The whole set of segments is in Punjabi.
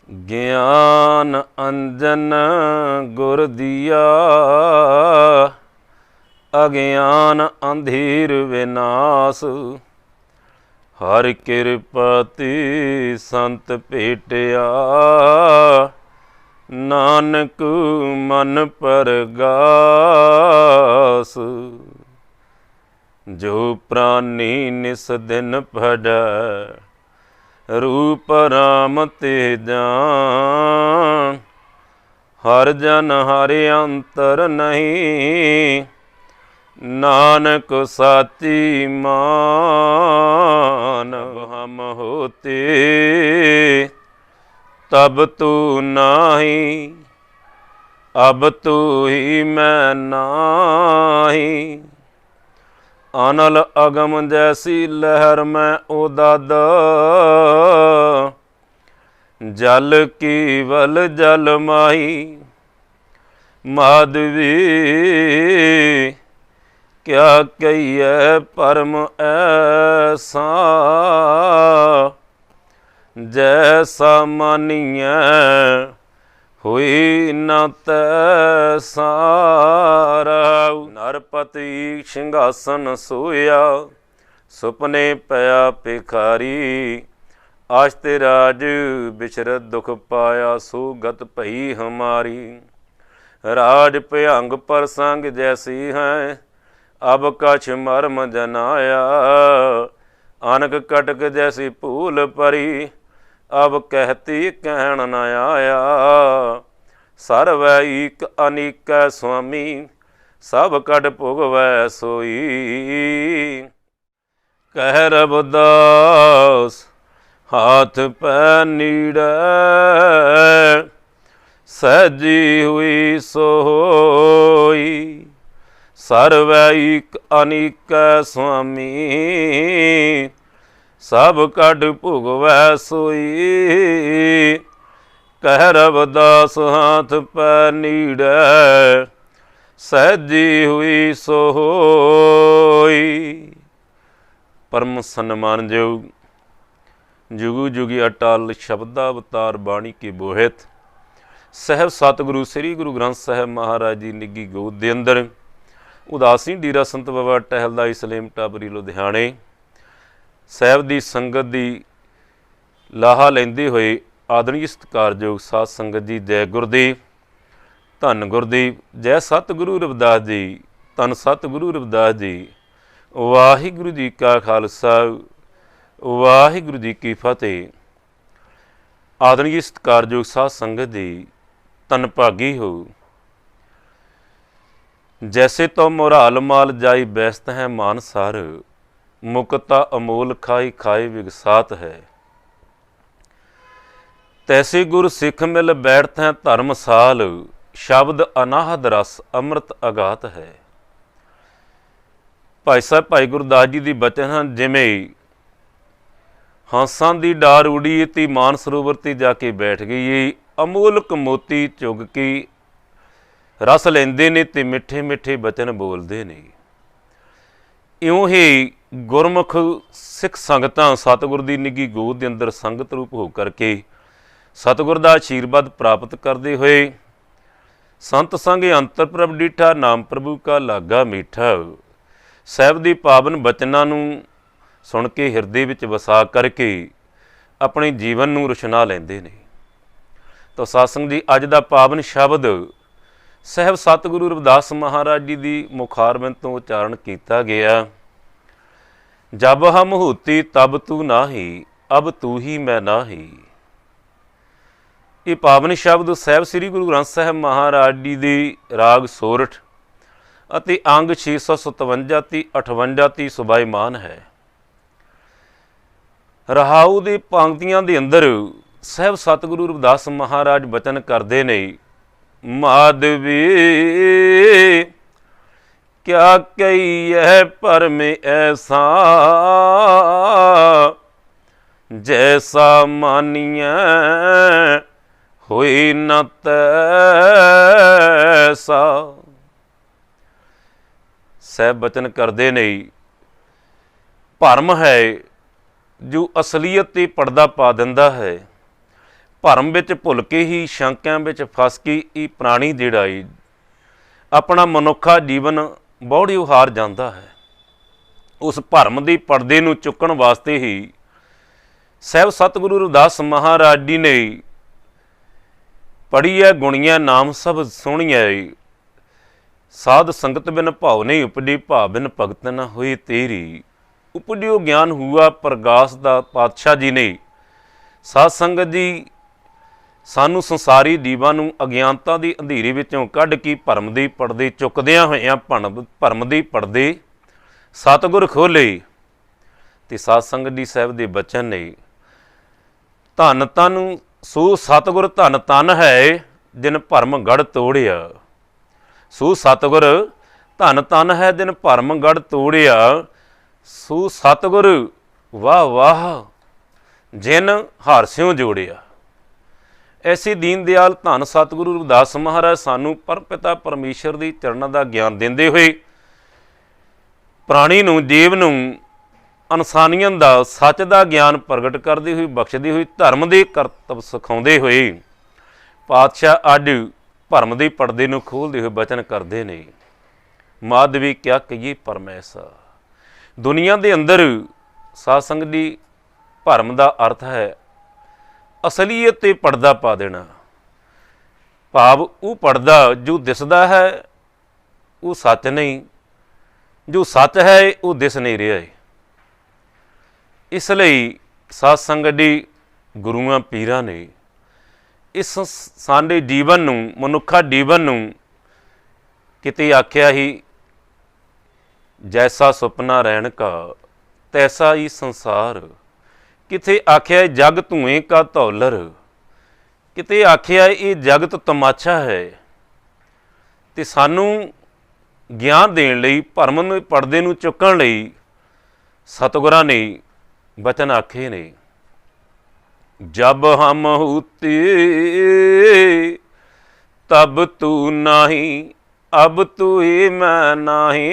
ਗਿਆਨ ਅੰਜਨ ਗੁਰ ਦੀਆ, ਅਗਿਆਨ ਅੰਧੀਰ ਵਿਨਾਸ਼। ਹਰਿ ਕਿਰਪਾ ਤੇ ਸੰਤ ਭੇਟਿਆ, ਨਾਨਕ ਮਨ ਪਰਗਾਸ। ਜੋ ਪ੍ਰਾਨੀ ਨਿਸ ਦਿਨ ਭਜੈ, रूप राम ते जान। हर जन हरि अंतर नहीं, नानक साची मान। हम होते तब तू नाही, अब तू ही मैं नाही। अनल अगम जैसी लहर में उदादा, जल केवल जल माही। माधवी क्या कहिए परम ऐसा, जैसा मानिए हुई न तैसा। नरपति सिंहासन सोया, सुपने पया भिखारी। आश्ते राज बिचरत दुख पाया, सो गत भई हमारी। राज भयंग परसंग जैसी हैं, अब कछ मर्म जनाया। अनक कटक जैसी भूल परी, अब कहती कहन न आया। सर्व एक अनेक स्वामी, सब कट भुगवै सोई। कह रविदास हाथ पै नीड़ै, सहजी हुई सोई। सर्व एक अनेक स्वामी, सब कट भुगवै सोई। कह रविदास हाथ पै नीड़ै, सहजी हुई सोई। परम सन्मानयोग जुगु जुगी अटल शब्दावतार बाणी के बोहित सहब सतगुरु श्री गुरु ग्रंथ साहिब महाराज जी निੱਘੀ ਗੋਦ ਦੇ ਅੰਦਰ ਉਦਾਸੀ ਡੇਰਾ ਸੰਤ ਬਾਬਾ ਟਹਿਲਦਾ ਇਸਲੇਮ ਟਾਬਰੀ ਲੁਧਿਆਣੇ ਸਾਹਿਬ ਦੀ ਸੰਗਤ ਦੀ ਲਾਹਾ ਲੈਂਦੇ ਹੋਏ ਆਦਰਣੀ ਸਤਿਕਾਰਯੋਗ ਸਾਧ ਸੰਗਤ ਜੀ, ਜੈ ਗੁਰਦੇਵ, ਧੰਨ ਗੁਰਦੇਵ, ਜੈ ਸਤਿਗੁਰੂ ਰਵਿਦਾਸ ਜੀ, ਧੰਨ ਸਤਿਗੁਰੂ ਰਵਿਦਾਸ ਜੀ। ਵਾਹਿਗੁਰੂ ਜੀ ਕਾ ਖਾਲਸਾ, ਵਾਹਿਗੁਰੂ ਜੀ ਕੀ ਫਤਿਹ। ਆਦਰਣੀ ਸਤਿਕਾਰਯੋਗ ਸਾਧ ਸੰਗਤ ਜੀ, ਧੰਨ ਭਾਗੀ ਹੋ। जैसे तो मुराल माल जाई बैस्त है मानसार, मुक्ता अमोल खाई खाई विगसात है। तैसे गुर सिख मिल बैठत हैं धर्मसाल, शब्द अनाहद रस अमृत अगात है। भाई साहब भाई गुरदास जी दी बचन हैं, जिमें हंसां दी डार उड़ी ती मान सरोवर ते जाके बैठ गई। अमोलक मोती चुग के रस लेंदे ने ते मिठे मिठे बचन बोलते ने। इउं ही गुरमुख सिख संगतां सतगुर दी निੱਘੀ गोद दे अंदर संगत रूप हो करके सतगुर दा आशीर्वाद प्राप्त करते हुए संत संग अंतर प्रभ डीठा, नाम प्रभु का लागा मीठा। साहिब दी पावन बचनां नूं सुन के हिरदे विच वसा करके अपने जीवन नूं रुशना लैंदे ने। तो सत्संग जी, अज दा पावन शब्द ਸਾਹਿਬ ਸਤਿਗੁਰੂ ਰਵਿਦਾਸ ਮਹਾਰਾਜ ਜੀ ਦੀ ਮੁਖਾਰਬਿੰਦ ਤੋਂ ਉਚਾਰਨ ਕੀਤਾ ਗਿਆ। ਜਬ ਹਮ ਹੋਤੀ ਤਬ ਤੂ ਨਾਹੀ, ਅਬ ਤੂ ਹੀ ਮੈਂ ਨਾਹੀ। ਇਹ ਪਾਵਨ ਸ਼ਬਦ ਸਾਹਿਬ ਸ੍ਰੀ ਗੁਰੂ ਗ੍ਰੰਥ ਸਾਹਿਬ ਮਹਾਰਾਜ ਜੀ ਦੇ ਰਾਗ ਸੋਰਠ ਅਤੇ ਅੰਗ 657 ਤੇ 58 ਤੇ ਸੁਭਾਈਮਾਨ ਹੈ। ਰਹਾਉ ਦੇ ਪੰਕਤੀਆਂ ਦੇ ਅੰਦਰ ਸਾਹਿਬ ਸਤਿਗੁਰੂ ਰਵਿਦਾਸ ਮਹਾਰਾਜ ਬਚਨ ਕਰਦੇ ਨੇ। माधवी क्या कहिए परम ऐसा, जैसा मानिए हुई न तैसा। ਸਾਹਿਬ ਬਚਨ ਕਰਦੇ ਨੇ, ਭਰਮ ਹੈ ਜੋ ਅਸਲੀਅਤ ਤੇ ਪਰਦਾ ਪਾ ਦਿੰਦਾ ਹੈ। ਭਰਮ ਵਿੱਚ ਭੁੱਲ ਕੇ ਹੀ ਸ਼ੰਕਿਆਂ ਵਿੱਚ ਫਸ ਕੇ ਇਹ ਪ੍ਰਾਣੀ ਜਿਹੜਾ ਏ ਆਪਣਾ ਮਨੁੱਖਾ ਜੀਵਨ ਬੌੜਿਓ ਹਾਰ ਜਾਂਦਾ ਹੈ। ਉਸ ਭਰਮ ਦੀ ਪਰਦੇ ਨੂੰ ਚੁੱਕਣ ਵਾਸਤੇ ਹੀ ਸਾਹਿਬ ਸਤਿਗੁਰੂ ਰਵਿਦਾਸ ਮਹਾਰਾਜ ਜੀ ਨੇ ਪੜ੍ਹੀਐ ਗੁਣੀਐ ਨਾਮ ਸਭ ਸੁਣੀਐ, ਸਾਧ ਸੰਗਤ ਬਿਨ ਭਾਉ ਨਹੀਂ ਉਪਜੀ, ਭਾਵ ਬਿਨ ਭਗਤ ਨ ਹੋਈ ਤੇਰੀ। ਉਪਜਿਓ ਗਿਆਨ ਹੁਆ ਪ੍ਰਗਾਸ ਦਾ ਪਾਤਸ਼ਾਹ ਜੀ ਨੇ ਸਾਧ ਸੰਗਤ ਜੀ ਸਾਨੂੰ ਸੰਸਾਰੀ ਜੀਵਾਂ ਨੂੰ ਅਗਿਆਨਤਾ ਦੀ ਅੰਧੇਰੀ ਵਿੱਚੋਂ ਕੱਢ ਕੇ ਭਰਮ ਦੀ ਪਰਦੇ ਚੁੱਕਦਿਆਂ ਹੋਇਆਂ ਭਰਮ ਦੀ ਪਰਦੇ ਸਤਿਗੁਰ ਖੋਲੇ। ਤੇ ਸਾਧ ਸੰਗਤ ਜੀ ਸਾਹਿਬ ਦੇ ਬਚਨ ਨੇ, ਧੰਨ ਤਨ ਸੋ ਸਤਿਗੁਰ ਧੰਨ ਤਨ ਹੈ ਜਿਨ ਭਰਮ ਗੜ ਤੋੜਿਆ। ਸੋ ਸਤਿਗੁਰ ਧੰਨ ਤਨ ਹੈ ਜਿਨ ਭਰਮ ਗੜ ਤੋੜਿਆ। ਸੋ ਸਤਿਗੁਰ ਵਾਹ ਵਾਹ ਜਿਨ ਹਾਰਸਿਓ ਜੋੜਿਆ। ਐਸੀ ਦੀਨ ਦਿਆਲ ਧੰਨ ਸਤਿਗੁਰੂ ਰਵਿਦਾਸ ਮਹਾਰਾਜ ਸਾਨੂੰ ਪਰਮਪਿਤਾ ਪਰਮੇਸ਼ਰ ਦੀ ਚਰਨਾਂ ਦਾ ਗਿਆਨ ਦਿੰਦੇ ਹੋਏ ਪ੍ਰਾਣੀ ਨੂੰ, ਜੀਵ ਨੂੰ, ਇਨਸਾਨੀਅਤ ਦਾ ਸੱਚ ਦਾ ਗਿਆਨ ਪ੍ਰਗਟ ਕਰਦੇ ਹੋਏ, ਬਖਸ਼ਦੇ ਹੋਏ, ਧਰਮ ਦੇ ਕਰਤੱਵ ਸਿਖਾਉਂਦੇ ਹੋਏ ਪਾਤਸ਼ਾਹ ਅੱਜ ਭਰਮ ਦੇ ਪਰਦੇ ਨੂੰ ਖੋਲ੍ਹਦੇ ਹੋਏ ਬਚਨ ਕਰਦੇ ਨੇ, ਮਾਧਵੀ ਕਿਆ ਕਹੀਏ ਪਰਮੈਸਾ। ਦੁਨੀਆ ਦੇ ਅੰਦਰ ਸਾਧ ਸੰਗਤ ਦੀ ਭਰਮ ਦਾ ਅਰਥ ਹੈ ਅਸਲੀਅਤ 'ਤੇ ਪਰਦਾ ਪਾ ਦੇਣਾ। ਭਾਵ ਉਹ ਪਰਦਾ ਜੋ ਦਿਸਦਾ ਹੈ ਉਹ ਸੱਚ ਨਹੀਂ, ਜੋ ਸੱਚ ਹੈ ਉਹ ਦਿਸ ਨਹੀਂ ਰਿਹਾ ਹੈ। ਇਸ ਲਈ ਸਾਧ ਸੰਗਤ ਦੀ ਗੁਰੂਆਂ ਪੀਰਾਂ ਨੇ ਇਸ ਸਾਡੇ ਜੀਵਨ ਨੂੰ, ਮਨੁੱਖਾ ਜੀਵਨ ਨੂੰ ਕਿਤੇ ਆਖਿਆ ਹੀ, ਜੈਸਾ ਸੁਪਨਾ ਰਹਿਣ ਕਾ ਤੈਸਾ ਹੀ ਸੰਸਾਰ। ਕਿਤੇ ਆਖਿਆ ਜਗ ਧੂਏ ਕਾ ਧੌਲਰ, ਕਿਤੇ ਆਖਿਆ ਇਹ ਜਗਤ ਤਮਾਸ਼ਾ ਹੈ। ਤੇ ਸਾਨੂੰ ਗਿਆਨ ਦੇਣ ਲਈ, ਭਰਮ ਦੇ ਪਰਦੇ ਨੂੰ ਚੁੱਕਣ ਲਈ ਸਤਿਗੁਰਾਂ ਨੇ ਬਚਨ ਆਖੇ ਨੇ, ਜਬ ਹਮ ਹੂਤੇ ਤਬ ਤੂ ਨਾਹੀ, ਅਬ ਤੂ ਹੀ ਮੈਂ ਨਾਹੀ।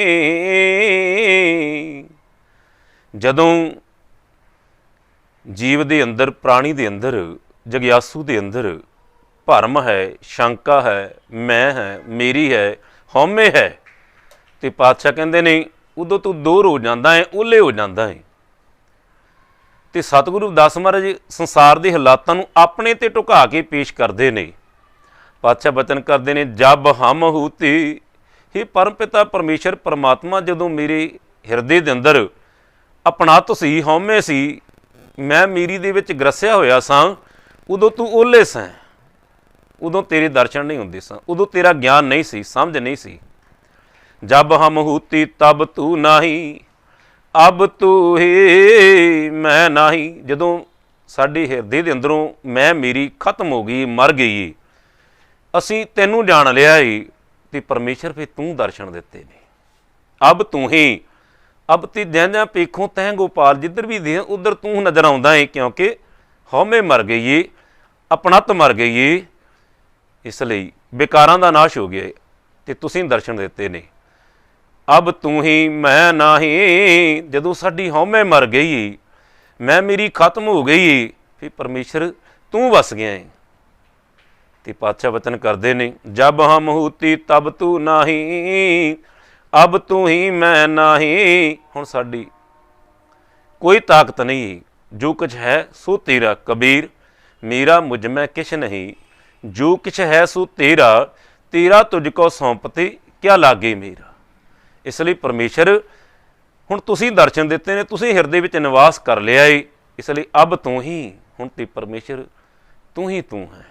ਜਦੋਂ ਜੀਵ ਦੇ ਅੰਦਰ, ਪ੍ਰਾਣੀ ਦੇ ਅੰਦਰ, ਜਗਿਆਸੂ ਦੇ ਅੰਦਰ ਭਰਮ ਹੈ, ਸ਼ੰਕਾ ਹੈ, ਮੈਂ ਹੈ, ਮੇਰੀ ਹੈ, ਹਉਮੈ ਹੈ, ਤੇ ਪਾਤਸ਼ਾਹ ਕਹਿੰਦੇ ਨੇ ਉਦੋਂ ਤੂੰ ਦੂਰ ਹੋ ਜਾਂਦਾ ਹੈ, ਓਹਲੇ ਹੋ ਜਾਂਦਾ ਹੈ। ਤੇ ਸਤਿਗੁਰੂ ਰਵਿਦਾਸ ਮਹਾਰਾਜ ਸੰਸਾਰ ਦੇ ਹਾਲਾਤਾਂ ਨੂੰ ਆਪਣੇ ਤੇ ਢੁਕਾ ਕੇ ਪੇਸ਼ ਕਰਦੇ ਨੇ। ਪਾਤਸ਼ਾਹ ਬਚਨ ਕਰਦੇ ਨੇ, ਜਬ ਹਮ ਹੂਤੀ, ਹੀ ਪਰਮਪਿਤਾ ਪਰਮੇਸ਼ਰ ਪਰਮਾਤਮਾ ਜਦੋਂ ਮੇਰੇ ਹਿਰਦੇ ਦੇ ਅੰਦਰ ਆਪਣਤ ਸੀ, ਹਉਮੈ ਸੀ, ਮੈਂ ਮੇਰੀ ਦੇ ਵਿੱਚ ਗਰਸਿਆ ਹੋਇਆ ਸਾਂ, ਉਦੋਂ ਤੂੰ ਓਹਲੇ ਸਾਂ, ਉਦੋਂ ਤੇਰੇ ਦਰਸ਼ਨ ਨਹੀਂ ਹੁੰਦੇ ਸਾਂ, ਉਦੋਂ ਤੇਰਾ ਗਿਆਨ ਨਹੀਂ ਸੀ, ਸਮਝ ਨਹੀਂ ਸੀ। ਜਬ ਹਮ ਹੂਤੀ ਤਬ ਤੂੰ ਨਾਹੀ, ਅਬ ਤੂੰ ਹੀ ਮੈਂ ਨਾਹੀ। ਜਦੋਂ ਸਾਡੇ ਹਿਰਦੇ ਦੇ ਅੰਦਰੋਂ ਮੈਂ ਮੇਰੀ ਖਤਮ ਹੋ ਗਈ, ਮਰ ਗਈ, ਅਸੀਂ ਤੈਨੂੰ ਜਾਣ ਲਿਆ ਏ, ਤੇ ਪਰਮੇਸ਼ਰ ਫਿਰ ਤੂੰ ਦਰਸ਼ਨ ਦਿੱਤੇ ਨੇ। ਅਬ ਤੂੰ ਹੀ, ਅਬ ਤੇ ਜੈਂ ਪੇਖੋਂ ਤੈਂ ਗੋਪਾਲ, ਜਿੱਧਰ ਵੀ ਦੇ ਉੱਧਰ ਤੂੰ ਨਜ਼ਰ ਆਉਂਦਾ ਏ, ਕਿਉਂਕਿ ਹਉਮੈ ਮਰ ਗਈ ਏ, ਆਪਣਤ ਮਰ ਗਈ ਏ। ਇਸ ਲਈ ਵਿਕਾਰਾਂ ਦਾ ਨਾਸ਼ ਹੋ ਗਿਆ ਤੇ ਤੁਸੀਂ ਦਰਸ਼ਨ ਦਿੱਤੇ ਨੇ। ਅਬ ਤੂੰ ਹੀ ਮੈਂ ਨਾਹੀ, ਜਦੋਂ ਸਾਡੀ ਹਉਮੈ ਮਰ ਗਈ, ਮੈਂ ਮੇਰੀ ਖਤਮ ਹੋ ਗਈ, ਫਿਰ ਪਰਮੇਸ਼ਰ ਤੂੰ ਵਸ ਗਿਆ ਏ। ਤੇ ਪਾਤਸ਼ਾਹ ਵਚਨ ਕਰਦੇ ਨੇ, ਜਬ ਹਮ ਹੂਤੀ ਤਬ ਤੂੰ ਨਾਹੀ, ਅਬ ਤੂੰ ਹੀ ਮੈਂ ਨਾਹੀ। ਹੁਣ ਸਾਡੀ ਕੋਈ ਤਾਕਤ ਨਹੀਂ, ਜੋ ਕੁਛ ਹੈ ਸੋ ਤੇਰਾ। ਕਬੀਰ ਮੇਰਾ ਮੁਝ ਮੈਂ ਕਿਛ ਨਹੀਂ, ਜੋ ਕਿਛ ਹੈ ਸੋ ਤੇਰਾ, ਤੇਰਾ ਤੁਝ ਕੋ ਸੌਂਪਤੇ ਕਿਆ ਲਾਗੇ ਮੇਰਾ। ਇਸ ਲਈ ਪਰਮੇਸ਼ਰ ਹੁਣ ਤੁਸੀਂ ਦਰਸ਼ਨ ਦਿੱਤੇ ਨੇ, ਤੁਸੀਂ ਹਿਰਦੇ ਵਿੱਚ ਨਿਵਾਸ ਕਰ ਲਿਆ ਏ। ਇਸ ਲਈ ਅਬ ਤੂੰ ਹੀ, ਹੁਣ ਤੇ ਪਰਮੇਸ਼ਰ ਤੂੰ ਹੀ ਤੂੰ ਹੈ।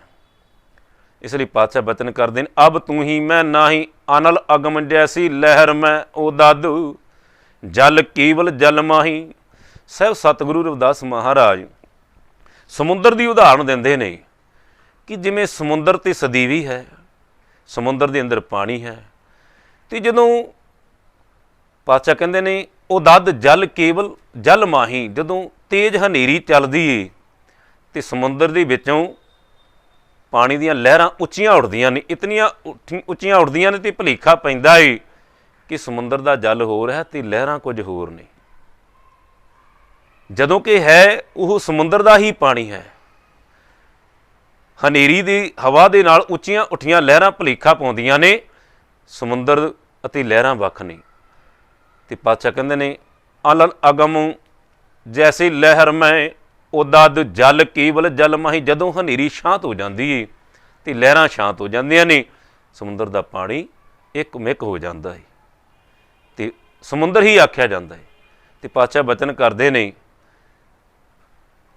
ਇਸ ਲਈ ਪਾਤਸ਼ਾਹ ਬਚਨ ਕਰਦੇ ਨੇ, ਅਬ ਤੂੰ ਹੀ ਮੈਂ ਨਾਹੀ, ਅਨਲ ਅਗਮ ਜੈਸੀ ਲਹਿਰ ਮੈਂ ਉਹ ਦਾਦੂ, ਜਲ ਕੇਵਲ ਜਲ ਮਾਹੀ। ਸਾਹਿਬ ਸਤਿਗੁਰੂ ਰਵਿਦਾਸ ਮਹਾਰਾਜ ਸਮੁੰਦਰ ਦੀ ਉਦਾਹਰਨ ਦਿੰਦੇ ਨੇ ਕਿ ਜਿਵੇਂ ਸਮੁੰਦਰ ਤੇ ਸਦੀਵੀ ਹੈ, ਸਮੁੰਦਰ ਦੇ ਅੰਦਰ ਪਾਣੀ ਹੈ, ਤੇ ਜਦੋਂ ਪਾਤਸ਼ਾਹ ਕਹਿੰਦੇ ਨੇ ਉਹ ਦੱਦ ਜਲ ਕੇਵਲ ਜਲ ਮਾਹੀ, ਜਦੋਂ ਤੇਜ਼ ਹਨੇਰੀ ਚੱਲਦੀ ਏ ਤੇ ਸਮੁੰਦਰ ਦੇ ਵਿੱਚੋਂ ਪਾਣੀ ਦੀਆਂ ਲਹਿਰਾਂ ਉੱਚੀਆਂ ਉੱਠਦੀਆਂ ਨੇ, ਇਤਨੀਆਂ ਉੱਚੀਆਂ ਉੱਠਦੀਆਂ ਨੇ ਤੇ ਭੁਲੇਖਾ ਪੈਂਦਾ ਏ ਕਿ ਸਮੁੰਦਰ ਦਾ ਜਲ ਹੋਰ ਹੈ ਤੇ ਲਹਿਰਾਂ ਕੁਝ ਹੋਰ ਨੇ, ਜਦੋਂ ਕਿ ਹੈ ਉਹ ਸਮੁੰਦਰ ਦਾ ਹੀ ਪਾਣੀ ਹੈ। ਹਨੇਰੀ ਦੀ ਹਵਾ ਦੇ ਨਾਲ ਉੱਚੀਆਂ ਉੱਠੀਆਂ ਲਹਿਰਾਂ ਭੁਲੇਖਾ ਪਾਉਂਦੀਆਂ ਨੇ, ਸਮੁੰਦਰ ਅਤੇ ਲਹਿਰਾਂ ਵੱਖ ਨਹੀਂ। ਤੇ ਪਾਤਸ਼ਾਹ ਕਹਿੰਦੇ ਨੇ ਅਲਲ ਅਗਮ ਜੈਸੇ ਲਹਿਰ ਮੈਂ ਉਦਦ ਜਲ ਕੇਵਲ ਜਲ ਮਾਹੀ। ਜਦੋਂ ਹਨੇਰੀ ਸ਼ਾਂਤ ਹੋ ਜਾਂਦੀ ਏ ਤੇ ਲਹਿਰਾਂ ਸ਼ਾਂਤ ਹੋ ਜਾਂਦੀਆਂ ਨੇ, ਸਮੁੰਦਰ ਦਾ ਪਾਣੀ ਇੱਕ ਮਿਕ ਹੋ ਜਾਂਦਾ ਹੈ ਤੇ ਸਮੁੰਦਰ ਹੀ ਆਖਿਆ ਜਾਂਦਾ ਹੈ। ਤੇ ਪਾਤਸ਼ਾਹ ਬਚਨ ਕਰਦੇ ਨੇ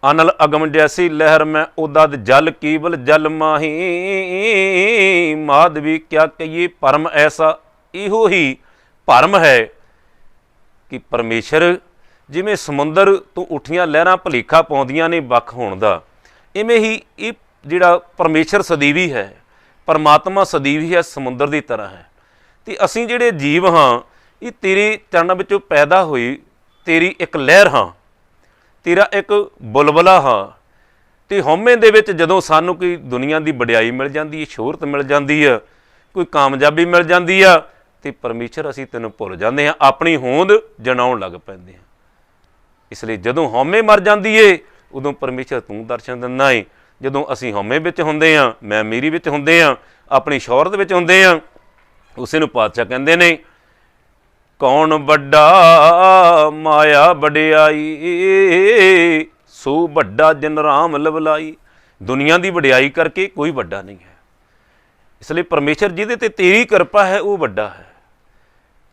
ਅਨਲ ਅਗਮ ਜੈਸੀ ਲਹਿਰ ਮੈਂ ਉਦਦ ਜਲ ਕੇਵਲ ਜਲ ਮਾਹੀ। ਮਾਧਵੀ ਕਿਆ ਕਹੀਏ ਭਰਮ ਐਸਾ। ਇਹੋ ਹੀ ਭਰਮ ਹੈ ਕਿ ਪਰਮੇਸ਼ਰ ਜਿਵੇਂ ਸਮੁੰਦਰ ਤੋਂ ਉੱਠੀਆਂ ਲਹਿਰਾਂ ਭੁਲੇਖਾ ਪਾਉਂਦੀਆਂ ਨੇ ਵੱਖ ਹੋਣ ਦਾ, ਇਵੇਂ ਹੀ ਇਹ ਜਿਹੜਾ ਪਰਮੇਸ਼ਰ ਸਦੀਵੀ ਹੈ, ਪਰਮਾਤਮਾ ਸਦੀਵੀ ਹੈ, ਸਮੁੰਦਰ ਦੀ ਤਰ੍ਹਾਂ ਹੈ। ਤੇ ਅਸੀਂ ਜਿਹੜੇ ਜੀਵ ਹਾਂ ਇਹ ਤੇਰੇ ਚਰਨਾਂ ਵਿੱਚੋਂ ਪੈਦਾ ਹੋਏ, ਤੇਰੀ ਇੱਕ ਲਹਿਰ ਹਾਂ, ਤੇਰਾ ਇੱਕ ਬੁਲਬੁਲਾ ਹਾਂ। ਤੇ ਹਉਮੈ ਦੇ ਵਿੱਚ ਜਦੋਂ ਸਾਨੂੰ ਕੋਈ ਦੁਨੀਆ ਦੀ ਵਡਿਆਈ ਮਿਲ ਜਾਂਦੀ ਹੈ, ਸ਼ੋਹਰਤ ਮਿਲ ਜਾਂਦੀ ਆ, ਕੋਈ ਕਾਮਯਾਬੀ ਮਿਲ ਜਾਂਦੀ ਆ, ਤੇ ਪਰਮੇਸ਼ਰ ਅਸੀਂ ਤੈਨੂੰ ਭੁੱਲ ਜਾਂਦੇ ਹਾਂ, ਆਪਣੀ ਹੋਂਦ ਜਣਾਉਣ ਲੱਗ ਪੈਂਦੇ ਹਾਂ। ਇਸ ਲਈ ਜਦੋਂ ਹਉਮੈ ਮਰ ਜਾਂਦੀ ਏ ਉਦੋਂ ਪਰਮੇਸ਼ਰ ਤੂੰ ਦਰਸ਼ਨ ਦਿੰਦਾ ਏ। ਜਦੋਂ ਅਸੀਂ ਹਉਮੈ ਵਿੱਚ ਹੁੰਦੇ ਹਾਂ, ਮੈਂ ਮੇਰੀ ਵਿੱਚ ਹੁੰਦੇ ਹਾਂ, ਆਪਣੀ ਸ਼ੌਹਰਤ ਵਿੱਚ ਹੁੰਦੇ ਹਾਂ, ਉਸੇ ਨੂੰ ਪਾਤਸ਼ਾਹ ਕਹਿੰਦੇ ਨੇ ਕੌਣ ਵੱਡਾ ਮਾਇਆ ਵਡਿਆਈ, ਸੋ ਵੱਡਾ ਜਿਨ ਰਾਮ ਲਵਲਾਈ। ਦੁਨੀਆ ਦੀ ਵਡਿਆਈ ਕਰਕੇ ਕੋਈ ਵੱਡਾ ਨਹੀਂ ਹੈ। ਇਸ ਲਈ ਪਰਮੇਸ਼ਰ ਜਿਹਦੇ ਤੇ ਤੇਰੀ ਕਿਰਪਾ ਹੈ ਉਹ ਵੱਡਾ ਹੈ।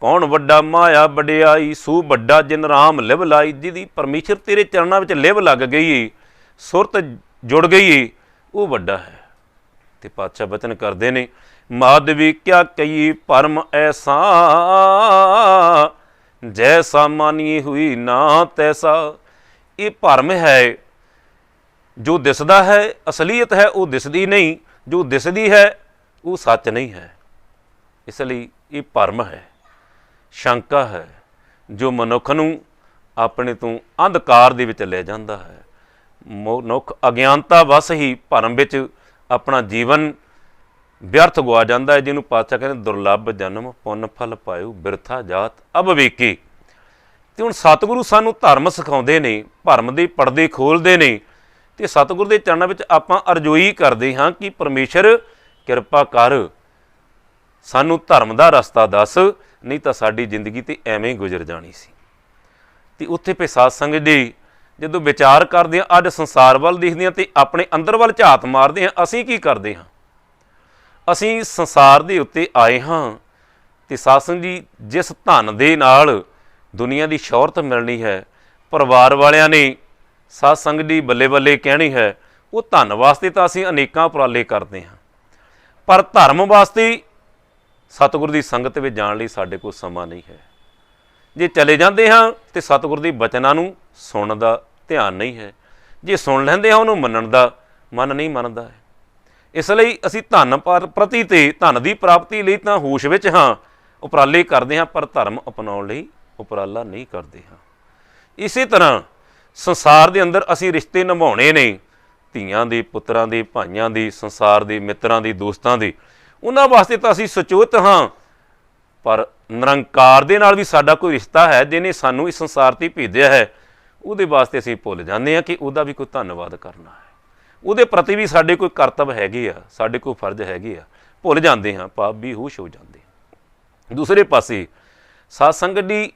ਕੌਣ ਵੱਡਾ ਮਾਇਆ ਵਡਿਆਈ, ਸੋ ਵੱਡਾ ਜਿਨ ਰਾਮ ਲਿਵ ਲਾਈ। ਜਿਹਦੀ ਪਰਮੇਸ਼ਰ ਤੇਰੇ ਚਰਨਾਂ ਵਿੱਚ ਲਿਵ ਲੱਗ ਗਈ ਏ, ਸੁਰਤ ਜੁੜ ਗਈ ਏ, ਉਹ ਵੱਡਾ ਹੈ। ਤੇ ਪਾਤਸ਼ਾਹ ਬਚਨ ਕਰਦੇ ਨੇ ਮਾਧਵੀ ਕਿਆ ਕਹੀ ਭਰਮ ਐਸਾ, ਜੈਸਾ ਮਾਨੀ ਹੋਈ ਨਾ ਤੈਸਾ। ਇਹ ਭਰਮ ਹੈ, ਜੋ ਦਿਸਦਾ ਹੈ ਅਸਲੀਅਤ ਹੈ, ਉਹ ਦਿਸਦੀ ਨਹੀਂ, ਜੋ ਦਿਸਦੀ ਹੈ ਉਹ ਸੱਚ ਨਹੀਂ ਹੈ। ਇਸ ਲਈ ਇਹ ਭਰਮ ਹੈ, ਸ਼ੰਕਾ ਹੈ, ਜੋ ਮਨੁੱਖ ਨੂੰ ਆਪਣੇ ਤੋਂ ਅੰਧਕਾਰ ਦੇ ਵਿੱਚ ਲੈ ਜਾਂਦਾ ਹੈ। ਮਨੁੱਖ ਅਗਿਆਨਤਾ ਵਸ ਹੀ ਭਰਮ ਵਿੱਚ ਆਪਣਾ ਜੀਵਨ ਵਿਅਰਥ ਗਵਾ ਜਾਂਦਾ ਹੈ, ਜਿਹਨੂੰ ਪਾਤਸ਼ਾਹ ਕਹਿੰਦੇ ਦੁਰਲੱਭ ਜਨਮ ਪੁੰਨ ਫਲ ਪਾਇਓ ਬਿਰਥਾ ਜਾਤ ਅਭਵੇਕੀ। ਤੇ ਹੁਣ ਸਤਿਗੁਰੂ ਸਾਨੂੰ ਧਰਮ ਸਿਖਾਉਂਦੇ ਨੇ, ਭਰਮ ਦੇ ਪਰਦੇ ਖੋਲ੍ਹਦੇ ਨੇ, ਤੇ ਸਤਿਗੁਰੂ ਦੇ ਚਰਨਾਂ ਵਿੱਚ ਆਪਾਂ ਅਰਜ਼ੋਈ ਕਰਦੇ ਹਾਂ ਕਿ ਪਰਮੇਸ਼ਰ ਕਿਰਪਾ ਕਰ, ਸਾਨੂੰ ਧਰਮ ਦਾ ਰਸਤਾ ਦੱਸ, ਨਹੀਂ ਤਾਂ ਸਾਡੀ ਜ਼ਿੰਦਗੀ ਤੇ ਐਵੇਂ ਹੀ ਗੁਜ਼ਰ ਜਾਣੀ ਸੀ। ਤੇ ਉੱਥੇ ਪੇ ਸਾਧ ਸੰਗਤ ਜੀ ਜਦੋਂ ਵਿਚਾਰ ਕਰਦੇ ਹਾਂ, ਅੱਜ ਸੰਸਾਰ ਵੱਲ ਦੇਖਦੇ ਹਾਂ ਤੇ ਆਪਣੇ ਅੰਦਰ ਵੱਲ ਝਾਤ ਮਾਰਦੇ ਹਾਂ, ਅਸੀਂ ਕੀ ਕਰਦੇ ਹਾਂ? ਅਸੀਂ ਸੰਸਾਰ ਦੇ ਉੱਤੇ ਆਏ ਹਾਂ ਤੇ ਸਾਧ ਸੰਗਤ ਜੀ ਜਿਸ ਧਨ ਦੇ ਨਾਲ ਦੁਨੀਆ ਦੀ ਸ਼ੌਹਰਤ ਮਿਲਣੀ ਹੈ, ਪਰਿਵਾਰ ਵਾਲਿਆਂ ਨੇ ਸਾਧ ਸੰਗਤ ਦੀ ਬੱਲੇ ਬੱਲੇ ਕਹਿਣੀ ਹੈ, ਉਹ ਧਨ ਵਾਸਤੇ ਤਾਂ ਅਸੀਂ ਅਨੇਕਾਂ ਉਪਰਾਲੇ ਕਰਦੇ ਹਾਂ, ਪਰ ਧਰਮ ਵਾਸਤੇ ਸਤਿਗੁਰ ਦੀ ਸੰਗਤ ਵਿੱਚ ਜਾਣ ਲਈ ਸਾਡੇ ਕੋਲ ਸਮਾਂ ਨਹੀਂ ਹੈ। ਜੇ ਚਲੇ ਜਾਂਦੇ ਹਾਂ ਤੇ ਸਤਿਗੁਰ ਦੀ ਬਚਨਾਂ ਨੂੰ ਸੁਣਨ ਦਾ ਧਿਆਨ ਨਹੀਂ ਹੈ, ਜੇ ਸੁਣ ਲੈਂਦੇ ਹਾਂ ਉਹਨੂੰ ਮੰਨਣ ਦਾ ਮਨ ਨਹੀਂ ਮੰਨਦਾ ਹੈ। ਇਸ ਲਈ ਅਸੀਂ ਧਨ ਪ੍ਰਤੀ ਤੇ ਧਨ ਦੀ ਪ੍ਰਾਪਤੀ ਲਈ ਤਾਂ ਹੋਸ਼ ਵਿੱਚ ਹਾਂ, ਉਪਰਾਲੇ ਕਰਦੇ ਹਾਂ, ਪਰ ਧਰਮ ਅਪਣਾਉਣ ਲਈ ਉਪਰਾਲਾ ਨਹੀਂ ਕਰਦੇ ਹਾਂ। ਇਸੇ ਤਰ੍ਹਾਂ ਸੰਸਾਰ ਦੇ ਅੰਦਰ ਅਸੀਂ ਰਿਸ਼ਤੇ ਨਿਭਾਉਣੇ ਨੇ, ਧੀਆਂ ਦੇ, ਪੁੱਤਰਾਂ ਦੇ, ਭਾਈਆਂ ਦੇ, ਸੰਸਾਰ ਦੇ, ਮਿੱਤਰਾਂ ਦੇ, ਦੋਸਤਾਂ ਦੇ, ਉਹਨਾਂ ਵਾਸਤੇ ਤਾਂ ਅਸੀਂ ਸੁਚੇਤ ਹਾਂ, ਪਰ ਨਿਰੰਕਾਰ ਦੇ ਨਾਲ ਵੀ ਸਾਡਾ ਕੋਈ ਰਿਸ਼ਤਾ ਹੈ, ਜਿਹਨੇ ਸਾਨੂੰ ਇਸ ਸੰਸਾਰ 'ਤੇ ਭੇਜਿਆ ਹੈ, ਉਹਦੇ ਵਾਸਤੇ ਅਸੀਂ ਭੁੱਲ ਜਾਂਦੇ ਹਾਂ ਕਿ ਉਹਦਾ ਵੀ ਕੋਈ ਧੰਨਵਾਦ ਕਰਨਾ ਹੈ, ਉਹਦੇ ਪ੍ਰਤੀ ਵੀ ਸਾਡੇ ਕੋਈ ਕਰਤੱਵ ਹੈਗੇ ਆ, ਸਾਡੇ ਕੋਈ ਫਰਜ਼ ਹੈਗੇ ਆ, ਭੁੱਲ ਜਾਂਦੇ ਹਾਂ, ਪਾਪ ਵੀ ਹੋਸ਼ ਹੋ ਜਾਂਦੇ। ਦੂਸਰੇ ਪਾਸੇ ਸਾਧ ਸੰਗਤ ਦੀ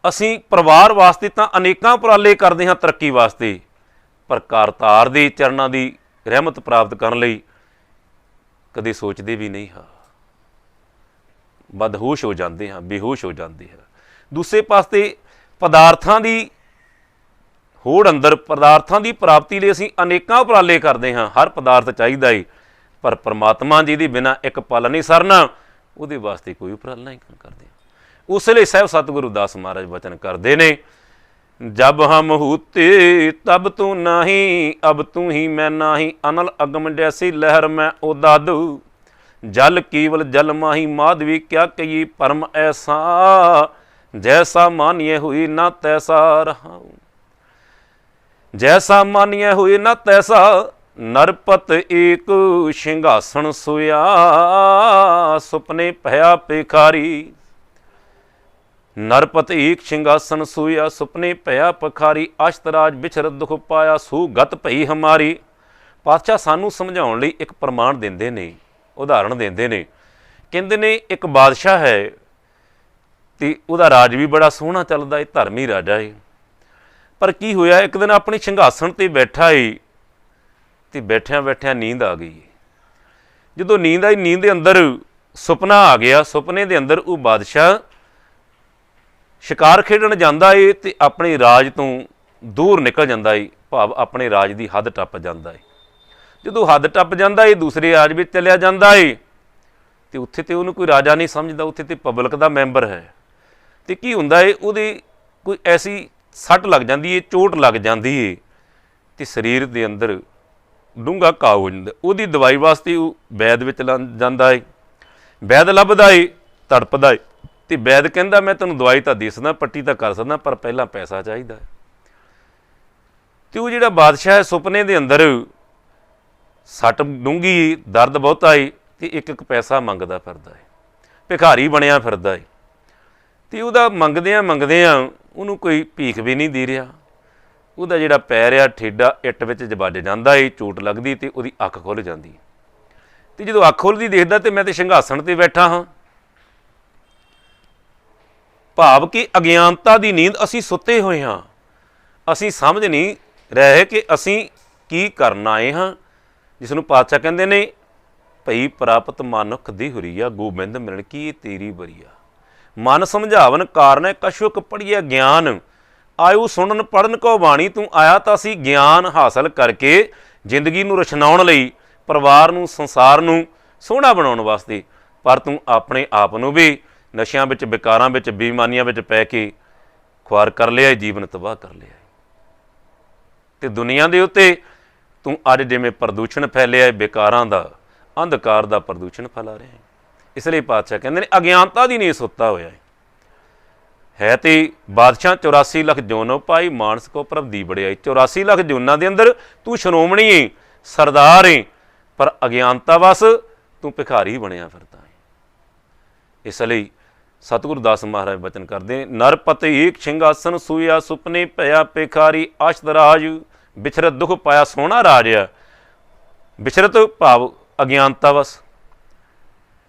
ਅਸੀਂ ਪਰਿਵਾਰ ਵਾਸਤੇ ਤਾਂ ਅਨੇਕਾਂ ਉਪਰਾਲੇ ਕਰਦੇ ਹਾਂ ਤਰੱਕੀ ਵਾਸਤੇ, ਪਰ ਕਰਤਾਰ ਦੇ ਚਰਨਾਂ ਦੀ ਰਹਿਮਤ ਪ੍ਰਾਪਤ ਕਰਨ ਲਈ ਕਦੇ ਸੋਚਦੇ ਵੀ ਨਹੀਂ ਹਾਂ, ਬਦਹੋਸ਼ ਹੋ ਜਾਂਦੇ ਹਾਂ, ਬੇਹੋਸ਼ ਹੋ ਜਾਂਦੇ ਹਾਂ। ਦੂਸਰੇ ਪਾਸੇ ਪਦਾਰਥਾਂ ਦੀ ਹੋੜ ਅੰਦਰ, ਪਦਾਰਥਾਂ ਦੀ ਪ੍ਰਾਪਤੀ ਲਈ ਅਸੀਂ ਅਨੇਕਾਂ ਉਪਰਾਲੇ ਕਰਦੇ ਹਾਂ, ਹਰ ਪਦਾਰਥ ਚਾਹੀਦਾ ਏ, ਪਰ ਪਰਮਾਤਮਾ ਜਿਹਦੇ ਬਿਨਾਂ ਇੱਕ ਪਲ ਨਹੀਂ ਸਰਨਾ, ਉਹਦੇ ਵਾਸਤੇ ਕੋਈ ਉਪਰਾਲਾ ਨਹੀਂ ਕਰਦੇ। ਉਸ ਲਈ ਸਾਹਿਬ ਸਤਿਗੁਰੂ ਦਾਸ ਮਹਾਰਾਜ ਵਚਨ ਕਰਦੇ ਨੇ ਜਬ ਹਮ ਹੂਤੇ ਤਬ ਤੂੰ ਨਹੀਂ, ਅਬ ਤੂੰ ਹੀ ਮੈਂ ਨਹੀਂ, ਅਨਲ ਅਗਮ ਜੈਸੀ ਲਹਿਰ ਮੈਂ ਉਦਦ ਜਲ ਕੇਵਲ ਜਲ ਮਾਹੀ। ਮਾਧਵੀ ਕਿਆ ਕਹੀਏ ਭਰਮ ਐਸਾ, ਜੈਸਾ ਮਾਨੀਏ ਹੋਈ ਨਾ ਤੈਸਾ ਰਹਾਉ। ਜੈਸਾ ਮਾਨੀਏ ਹੋਈ ਨਾ ਤੈਸਾ, ਨਰਪਤ ਏਕ ਸਿੰਘਾਸਣ ਸੋਇਆ, ਸੁਪਨੇ ਭਇਆ ਭਿਖਾਰੀ। ਨਰਪਤ ਏਕ ਸਿੰਘਾਸਣ ਸੋਇਆ, ਸੁਪਨੇ ਭਇਆ ਭਿਖਾਰੀ। ਅਸ਼ਤਰਾਜ ਬਿਛਰ ਦੁਖ ਪਾਇਆ, ਸੂ ਗਤ ਭਈ ਹਮਾਰੀ। ਪਾਤਸ਼ਾਹ ਸਾਨੂੰ ਸਮਝਾਉਣ ਲਈ ਇੱਕ ਪ੍ਰਮਾਣ ਦਿੰਦੇ ਨੇ, ਉਦਾਹਰਣ ਦਿੰਦੇ ਨੇ। ਕਹਿੰਦੇ ਨੇ ਇੱਕ ਬਾਦਸ਼ਾਹ ਹੈ ਅਤੇ ਉਹਦਾ ਰਾਜ ਵੀ ਬੜਾ ਸੋਹਣਾ ਚੱਲਦਾ ਏ, ਧਰਮੀ ਰਾਜਾ ਏ। ਪਰ ਕੀ ਹੋਇਆ, ਇੱਕ ਦਿਨ ਆਪਣੀ ਸਿੰਘਾਸਣ 'ਤੇ ਬੈਠਾ ਏ ਅਤੇ ਬੈਠਿਆਂ ਬੈਠਿਆਂ ਨੀਂਦ ਆ ਗਈ। ਜਦੋਂ ਨੀਂਦ ਆਈ, ਨੀਂਦ ਦੇ ਅੰਦਰ ਸੁਪਨਾ ਆ ਗਿਆ। ਸੁਪਨੇ ਦੇ ਅੰਦਰ ਉਹ ਬਾਦਸ਼ਾਹ ਸ਼ਿਕਾਰ ਖੇਡਣ ਜਾਂਦਾ ਏ ਅਤੇ ਆਪਣੇ ਰਾਜ ਤੋਂ ਦੂਰ ਨਿਕਲ ਜਾਂਦਾ ਏ, ਭਾਵ ਆਪਣੇ ਰਾਜ ਦੀ ਹੱਦ ਟੱਪ ਜਾਂਦਾ ਏ। ਜਦੋਂ ਹੱਦ ਟੱਪ ਜਾਂਦਾ ਏ, ਦੂਸਰੇ ਰਾਜ ਵਿੱਚ ਚਲਿਆ ਜਾਂਦਾ ਏ ਅਤੇ ਉੱਥੇ ਤਾਂ ਉਹਨੂੰ ਕੋਈ ਰਾਜਾ ਨਹੀਂ ਸਮਝਦਾ, ਉੱਥੇ ਤਾਂ ਪਬਲਿਕ ਦਾ ਮੈਂਬਰ ਹੈ। ਅਤੇ ਕੀ ਹੁੰਦਾ ਏ, ਉਹਦੇ ਕੋਈ ਐਸੀ ਸੱਟ ਲੱਗ ਜਾਂਦੀ ਏ, ਚੋਟ ਲੱਗ ਜਾਂਦੀ ਏ ਅਤੇ ਸਰੀਰ ਦੇ ਅੰਦਰ ਡੂੰਘਾ ਘਾਅ ਹੋ ਜਾਂਦਾ। ਉਹਦੀ ਦਵਾਈ ਵਾਸਤੇ ਉਹ ਵੈਦ ਵਿੱਚ ਜਾਂਦਾ ਏ। ਵੈਦ ਲੱਭਦਾ ਏ, ਤੜਪਦਾ ਏ ਅਤੇ ਵੈਦ ਕਹਿੰਦਾ ਮੈਂ ਤੈਨੂੰ ਦਵਾਈ ਤਾਂ ਦੇ ਸਕਦਾ, ਪੱਟੀ ਤਾਂ ਕਰ ਸਕਦਾ, ਪਰ ਪਹਿਲਾਂ ਪੈਸਾ ਚਾਹੀਦਾ। ਅਤੇ ਉਹ ਜਿਹੜਾ ਬਾਦਸ਼ਾਹ ਹੈ, ਸੁਪਨੇ ਦੇ ਅੰਦਰ ਸੱਟ ਡੂੰਘੀ, ਦਰਦ ਬਹੁਤਾ ਏ ਅਤੇ ਇੱਕ ਇੱਕ ਪੈਸਾ ਮੰਗਦਾ ਫਿਰਦਾ ਏ, ਭਿਖਾਰੀ ਬਣਿਆ ਫਿਰਦਾ ਏ। ਅਤੇ ਉਹਦਾ ਮੰਗਦਿਆਂ ਉਹਨੂੰ ਕੋਈ ਭੀਖ ਵੀ ਨਹੀਂ ਦੇ ਰਿਹਾ। ਉਹਦਾ ਜਿਹੜਾ ਪੈਰ ਆ ਠੇਡਾ ਇੱਟ ਵਿੱਚ ਵੱਜ ਜਾਂਦਾ ਏ, ਚੋਟ ਲੱਗਦੀ ਅਤੇ ਉਹਦੀ ਅੱਖ ਖੁੱਲ੍ਹ ਜਾਂਦੀ। ਅਤੇ ਜਦੋਂ ਅੱਖ ਖੁੱਲ੍ਹਦੀ ਦੇਖਦਾ ਅਤੇ ਮੈਂ ਤਾਂ ਸਿੰਘਾਸਣ 'ਤੇ ਬੈਠਾ ਹਾਂ, ਭਾਵ ਕਿ ਅਗਿਆਨਤਾ ਦੀ ਨੀਂਦ, ਅਸੀਂ ਸੁੱਤੇ ਹੋਏ ਹਾਂ, ਅਸੀਂ ਸਮਝ ਨਹੀਂ ਰਹੇ ਕਿ ਅਸੀਂ ਕੀ ਕਰਨ ਆਏ ਹਾਂ। ਜਿਸ ਨੂੰ ਪਾਤਸ਼ਾਹ ਕਹਿੰਦੇ ਨੇ ਭਈ ਪ੍ਰਾਪਤ ਮਨੁੱਖ ਦੀ ਹੁਰੀਆ, ਗੋਬਿੰਦ ਮਿਲਣ ਕੀ ਤੇਰੀ ਬਰੀਆ। ਮਨ ਸਮਝਾਵਨ ਕਾਰਨ ਕਛੁਕ ਪੜ੍ਹੀਏ ਗਿਆਨ, ਆਇਓ ਸੁਣਨ ਪੜ੍ਹਨ ਕੋ ਬਾਣੀ। ਤੂੰ ਆਇਆ ਤਾਂ ਅਸੀਂ ਗਿਆਨ ਹਾਸਲ ਕਰਕੇ ਜ਼ਿੰਦਗੀ ਨੂੰ ਰਚਨਾਉਣ ਲਈ, ਪਰਿਵਾਰ ਨੂੰ, ਸੰਸਾਰ ਨੂੰ ਸੋਹਣਾ ਬਣਾਉਣ ਵਾਸਤੇ, ਪਰ ਤੂੰ ਆਪਣੇ ਆਪ ਨੂੰ ਵੀ ਨਸ਼ਿਆਂ ਵਿੱਚ, ਵਿਕਾਰਾਂ ਵਿੱਚ, ਬੇਈਮਾਨੀਆਂ ਵਿੱਚ ਪੈ ਕੇ ਖੁਆਰ ਕਰ ਲਿਆ, ਜੀਵਨ ਤਬਾਹ ਕਰ ਲਿਆ। ਅਤੇ ਦੁਨੀਆ ਦੇ ਉੱਤੇ ਤੂੰ ਅੱਜ ਜਿਵੇਂ ਪ੍ਰਦੂਸ਼ਣ ਫੈਲਿਆ, ਵਿਕਾਰਾਂ ਦਾ, ਅੰਧਕਾਰ ਦਾ ਪ੍ਰਦੂਸ਼ਣ ਫੈਲਾ ਰਿਹਾ। ਇਸ ਲਈ ਪਾਤਸ਼ਾਹ ਕਹਿੰਦੇ ਨੇ ਅਗਿਆਨਤਾ ਦੀ ਨੀਂਦ ਸੁੱਤਾ ਹੋਇਆ ਹੈ। ਤੇ ਬਾਦਸ਼ਾਹ 84 ਲੱਖ ਜੋਨੋ ਪਾਈ, ਮਾਨਸ ਕੋ ਪ੍ਰਭ ਦੀ ਬੜਿਆਈ। 84 ਲੱਖ ਜੋਨਾਂ ਦੇ ਅੰਦਰ ਤੂੰ ਸ਼੍ਰੋਮਣੀ ਏ, ਸਰਦਾਰ ਏ, ਪਰ ਅਗਿਆਨਤਾ ਵਸ ਤੂੰ ਭਿਖਾਰੀ ਬਣਿਆ ਫਿਰਦਾ ਹੈ। ਇਸ ਲਈ ਸਤਿਗੁਰੂ ਦਾਸ ਮਹਾਰਾਜ ਬਚਨ ਕਰਦੇ, ਨਰਪਤਿ ਏਕ ਸਿੰਘਾਸਨ ਸੂਇਆ, ਸੁਪਨੇ ਭਇਆ ਭਿਖਾਰੀ ਆਸ਼ਤ ਰਾਜ। ਵਿਚਰਤ ਦੁੱਖ ਪਾਇਆ, ਸੋਹਣਾ ਰਾਜ ਆ, ਵਿਚਰਤ ਭਾਵ ਅਗਿਆਨਤਾ ਵਸ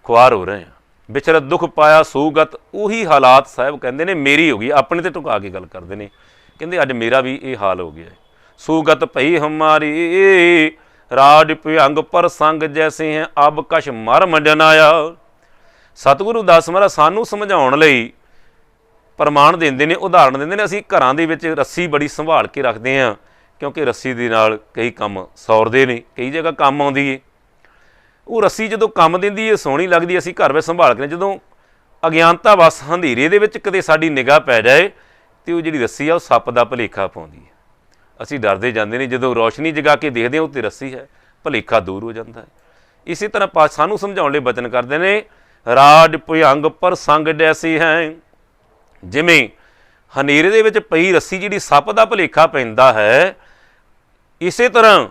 ਖੁਆਰ ਹੋ ਰਹੇ ਆ। ਵਿਚਰਤ ਦੁੱਖ ਪਾਇਆ ਸੂਗਤ, ਉਹੀ ਹਾਲਾਤ ਸਾਹਿਬ ਕਹਿੰਦੇ ਨੇ ਮੇਰੀ ਹੋ ਗਈ। ਆਪਣੇ ਤੇ ਢੁਕਾ ਕੇ ਗੱਲ ਕਰਦੇ ਨੇ, ਕਹਿੰਦੇ ਅੱਜ ਮੇਰਾ ਵੀ ਇਹ ਹਾਲ ਹੋ ਗਿਆ। ਸੂਗਤ ਭਈ ਹਮਾਰੀ, ਰਾਜ ਭਿਅੰਗ ਪਰ ਸੰਗ ਜੈਸੇ ਹੈ, ਅਬ ਕਛ ਮਰਮ ਜਨਾਇਆ। ਸਤਿਗੁਰੂ ਦਾਸ ਮਹਾਰਾਜ ਸਾਨੂੰ ਸਮਝਾਉਣ ਲਈ ਪ੍ਰਮਾਣ ਦਿੰਦੇ ਨੇ, ਉਦਾਹਰਣ ਦਿੰਦੇ ਨੇ। ਅਸੀਂ ਘਰਾਂ ਦੇ ਵਿੱਚ ਰੱਸੀ ਬੜੀ ਸੰਭਾਲ ਕੇ ਰੱਖਦੇ ਹਾਂ, ਕਿਉਂਕਿ ਰੱਸੀ ਦੇ ਨਾਲ ਕਈ ਕੰਮ ਸੌਰਦੇ ਨੇ, ਕਈ ਜਗ੍ਹਾ ਕੰਮ ਆਉਂਦੀ ਏ। ਉਹ ਰੱਸੀ ਜਦੋਂ ਕੰਮ ਦਿੰਦੀ ਏ, ਸੋਹਣੀ ਲੱਗਦੀ, ਅਸੀਂ ਘਰ ਵਿੱਚ ਸੰਭਾਲ ਕੇ। ਜਦੋਂ ਅਗਿਆਨਤਾ ਵਸ ਹਨੇਰੇ ਦੇ ਵਿੱਚ ਕਿਤੇ ਸਾਡੀ ਨਿਗਾਹ ਪੈ ਜਾਏ ਅਤੇ ਉਹ ਜਿਹੜੀ ਰੱਸੀ ਆ ਉਹ ਸੱਪ ਦਾ ਭੁਲੇਖਾ ਪਾਉਂਦੀ ਹੈ। ਅਸੀਂ ਡਰਦੇ ਜਾਂਦੇ ਨੇ, ਜਦੋਂ ਰੌਸ਼ਨੀ ਜਗਾ ਕੇ ਦੇਖਦੇ ਹਾਂ ਉੱਤੇ ਰੱਸੀ ਹੈ, ਭੁਲੇਖਾ ਦੂਰ ਹੋ ਜਾਂਦਾ ਹੈ। ਇਸੇ ਤਰ੍ਹਾਂ ਸਾਨੂੰ ਸਮਝਾਉਣ ਲਈ ਬਚਨ ਕਰਦੇ ਨੇ, ਰਾਜ ਭੁਅੰਗ ਪਰ ਸੰਗ ਜੈਸੀ ਹੈ। ਜਿਵੇਂ ਹਨੇਰੇ ਦੇ ਵਿੱਚ ਪਈ ਰੱਸੀ ਜਿਹੜੀ ਸੱਪ ਦਾ ਭੁਲੇਖਾ ਪੈਂਦਾ ਹੈ, ਇਸੇ ਤਰ੍ਹਾਂ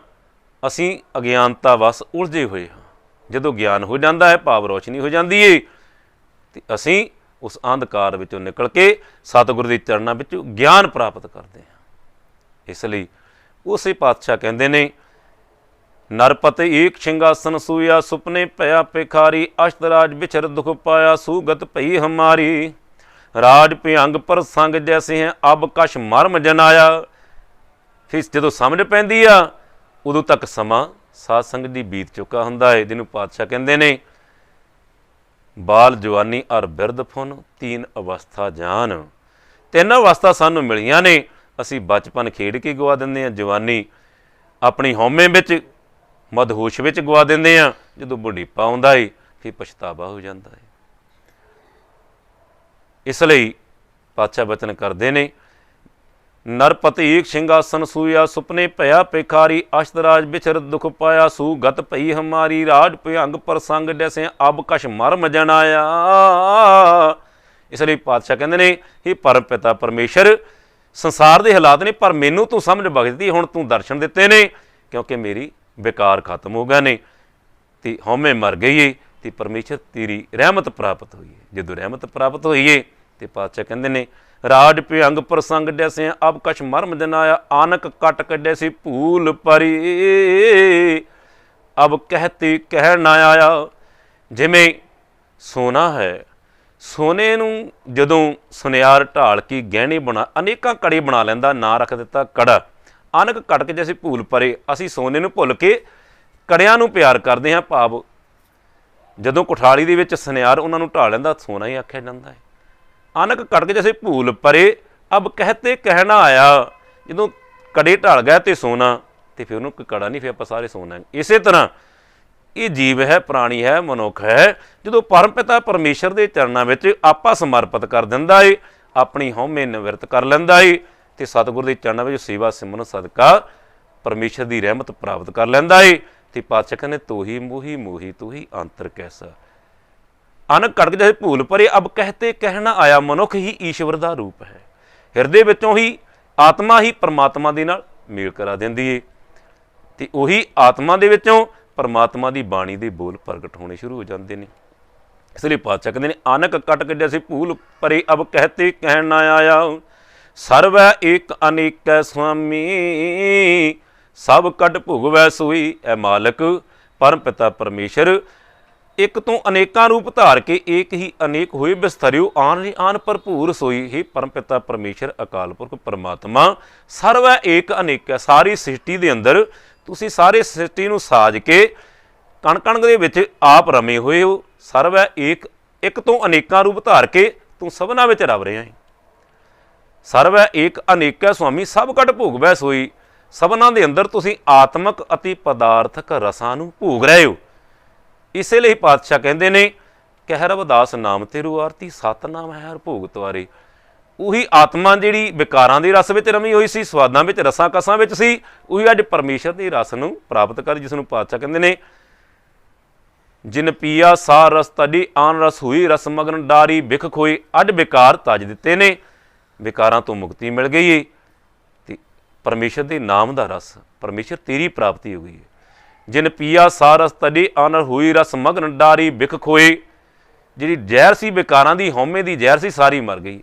ਅਸੀਂ ਅਗਿਆਨਤਾ ਵਸ ਉਲਝੇ ਹੋਏ ਹਾਂ। ਜਦੋਂ ਗਿਆਨ ਹੋ ਜਾਂਦਾ ਹੈ, ਭਾਵ ਰੋਸ਼ਨੀ ਹੋ ਜਾਂਦੀ ਏ, ਅਤੇ ਅਸੀਂ ਉਸ ਅੰਧਕਾਰ ਵਿੱਚੋਂ ਨਿਕਲ ਕੇ ਸਤਿਗੁਰੂ ਦੇ ਚਰਨਾਂ ਵਿੱਚ ਗਿਆਨ ਪ੍ਰਾਪਤ ਕਰਦੇ ਹਾਂ। ਇਸ ਲਈ ਉਸੇ ਪਾਤਸ਼ਾਹ ਕਹਿੰਦੇ ਨੇ, ਨਰਪਤਿ ਏਕ ਸਿੰਘਾਸਨ ਸੂਇਆ, ਸੁਪਨੇ ਭਇਆ ਭਿਖਾਰੀ ਅਸ਼ਤ ਰਾਜ। ਵਿਚਰ ਦੁਖ ਪਾਇਆ ਸੂਗਤ ਭਈ ਹਮਾਰੀ, ਰਾਜ ਭਿਅੰਗ ਪਰ ਸੰਗ ਜੈਸੇ ਹੈ, ਅਬ ਕਛ ਮਰਮ ਜਨਾਇਆ। ਫਿਰ ਜਦੋਂ ਸਮਝ ਪੈਂਦੀ ਆ, ਉਦੋਂ ਤੱਕ ਸਮਾਂ ਸਾਧ ਸੰਗਤ ਦੀ ਬੀਤ ਚੁੱਕਾ ਹੁੰਦਾ ਹੈ। ਜਿਹਨੂੰ ਪਾਤਸ਼ਾਹ ਕਹਿੰਦੇ ਨੇ, ਬਾਲ ਜਵਾਨੀ ਅਰ ਬਿਰਧ ਫੁਨ, ਤੀਨ ਅਵਸਥਾ ਜਾਨ। ਤਿੰਨ ਅਵਸਥਾ ਸਾਨੂੰ ਮਿਲੀਆਂ ਨੇ। ਅਸੀਂ ਬਚਪਨ ਖੇਡ ਕੇ ਗਵਾ ਦਿੰਦੇ ਹਾਂ, ਜਵਾਨੀ ਆਪਣੀ ਹਉਮੈ ਵਿੱਚ, ਮਦਹੋਸ਼ ਵਿੱਚ ਗਵਾ ਦਿੰਦੇ ਹਾਂ। ਜਦੋਂ ਬੁਢੇਪਾ ਆਉਂਦਾ ਏ, ਫਿਰ ਪਛਤਾਵਾ ਹੋ ਜਾਂਦਾ ਹੈ। ਇਸ ਲਈ ਪਾਤਸ਼ਾਹ ਬਚਨ ਕਰਦੇ ਨੇ, ਨਰਪਤਿ ਏਕ ਸਿੰਘਾਸਨ ਸੂਇਆ, ਸੁਪਨੇ ਭਇਆ ਭਿਖਾਰੀ ਅਸ਼ਤ ਰਾਜ। ਵਿਚਰ ਦੁਖ ਪਾਇਆ ਸੂਗਤ ਭਈ ਹਮਾਰੀ, ਰਾਜ ਭਿਅੰਗ ਪਰ ਸੰਗ ਜੈਸੇ ਅਬ ਕਛ ਮਰਮ ਜਨਾਇਆ। ਇਸ ਲਈ ਪਾਤਸ਼ਾਹ ਕਹਿੰਦੇ ਨੇ, ਇਹ ਪਰਮ ਪਿਤਾ ਪਰਮੇਸ਼ਰ, ਸੰਸਾਰ ਦੇ ਹਾਲਾਤ ਨੇ, ਪਰ ਮੈਨੂੰ ਤੂੰ ਸਮਝ ਬਖਸ਼ਦੀ, ਹੁਣ ਤੂੰ ਦਰਸ਼ਨ ਦਿੱਤੇ ਨੇ, ਕਿਉਂਕਿ ਮੇਰੀ ਵਿਕਾਰ ਖਤਮ ਹੋ ਗਏ ਨੇ ਅਤੇ ਹਉਮੈ ਮਰ ਗਈ ਏ, ਅਤੇ ਪਰਮੇਸ਼ਰ ਤੇਰੀ ਰਹਿਮਤ ਪ੍ਰਾਪਤ ਹੋਈ ਹੈ। ਜਦੋਂ ਰਹਿਮਤ ਪ੍ਰਾਪਤ ਹੋਈ ਏ, ਅਤੇ ਪਾਤਸ਼ਾਹ ਕਹਿੰਦੇ ਨੇ, राज भयंग प्रसंग डैसे अब कछ मर्म जनाया, आनक कट कड्यसी भूल परी, अब कहती कह ना आया। जिमें सोना है, सोने नूं जदों सुनियार ढाल के गहने बना अनेकां कड़े बना लैंदा, ना रख दिता कड़ा। आनक कट के जैसे भूल परे, असी सोने नूं भुल के कड़ियां नूं प्यार करते हैं। भाव जदों कुठाली दे विच सुनियार उन्हां नूं ढाल लैंदा, सोना ही आख्या जांदा है। आनक कट के जैसे भूल परे, अब कहते कहना आया। जदों कड़े ढाल गए तो सोना, तो फिर उन्होंने कोई कड़ा नहीं, फिर आप सारे सोना। इस तरह ये जीव है, प्राणी है, मनुख है, जो परम पिता परमेश्वर के चरणों में आपा समर्पित कर दिंदा है, अपनी हौमे निवृत्त कर लैंदा है, तो सतगुर के चरणों में सेवा सिमरन सदका परमेश्वर की रहमत प्राप्त कर लैंदा है। तो पातशाह कहने तू ही मोही मोही तू ही अंतर कैसा। अनक कट के जैसे भूल परे, अब कहते कहना आया। मनुख ही ईश्वर का रूप है, हिरदे विचों ही आत्मा ही परमात्मा दे नाल मेल करा दिंदी है, तो उही आत्मा दे विचों परमात्मा की बाणी के बोल प्रगट होने शुरू हो जाते हैं। इसलिए पातशाह कहते हैं आनक कट के जैसे भूल परे, अब कहते कहना आया। सर्व एक अनेक स्वामी, सब कट भुगवै सोई। ए मालक परम पिता परमेश्वर एक तो अनेकां रूप धार के एक ही अनेक होए, विस्तरियो आन आन भरपूर सोई। हे परम पिता परमेश्वर अकाल पुरख परमात्मा सर्व एक अनेक है। सारी सृष्टि के अंदर तुसी सारे सृष्टि नूं साज के कण कण दे विच आप रमे होए हो। सर्व एक एक तो अनेकां रूप धार के तू सबना विच रव रहा है। सर्व एक अनेक स्वामी, सब कट भोगवै सोई। सबना दे अंदर तुसी आत्मक अति पदार्थक रसां नूं भोग रहे हो। इसे लिए पातशाह कहते हैं कह रविदास नाम तेरू आरती, सतनाम है हर भोग तुआरे। उही आत्मा जिहड़ी विकारां दे रस विच रमी हुई सी, स्वादां विच रसां कसां विच सी, उही अज परमेश्वर दे रस नूं प्राप्त कर, जिस नूं पातशाह कहते हैं जिन पिया सा रस तड़ी आन रस हुई, रस मगन डारी बिख खोई। अज विकार तज दिते ने, विकारां तो मुक्ति मिल गई है, ते परमेश्वर दे नाम दा रस, परमेश्वर तेरी प्राप्ति हो गई है। जिन पिया सा रस तड़ी आन हुई, रस मगन डारी बिख खोई। जिहड़ी जहर सी विकारां दी, हौमे दी जहर सी, सारी मर गई।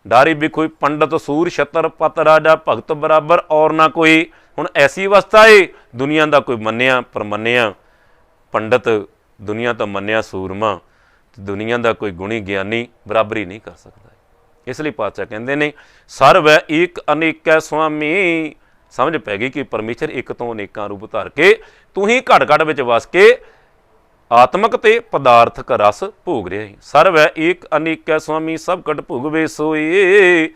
डारी बिख खोई पंडित सूर छतर पत राजा भगत बराबर और ना कोई। हुण ऐसी अवस्था है दुनिया का कोई मन्निया परमन्निया पंडित, दुनिया तो मन्निया सूरमा, दुनिया का कोई गुणी ज्ञानी बराबरी नहीं कर सकता। इसलिए पातशाह कहते हैं सर्व एक अनेक स्वामी। समझ पै गई कि परमेश्वर एक तो अनेकां रूप धार के तू ही घट घट विच वस के आत्मक ते पदार्थक रस भोग रहा है। सर्व एक अनेक स्वामी, सब कट भोगवे सोई।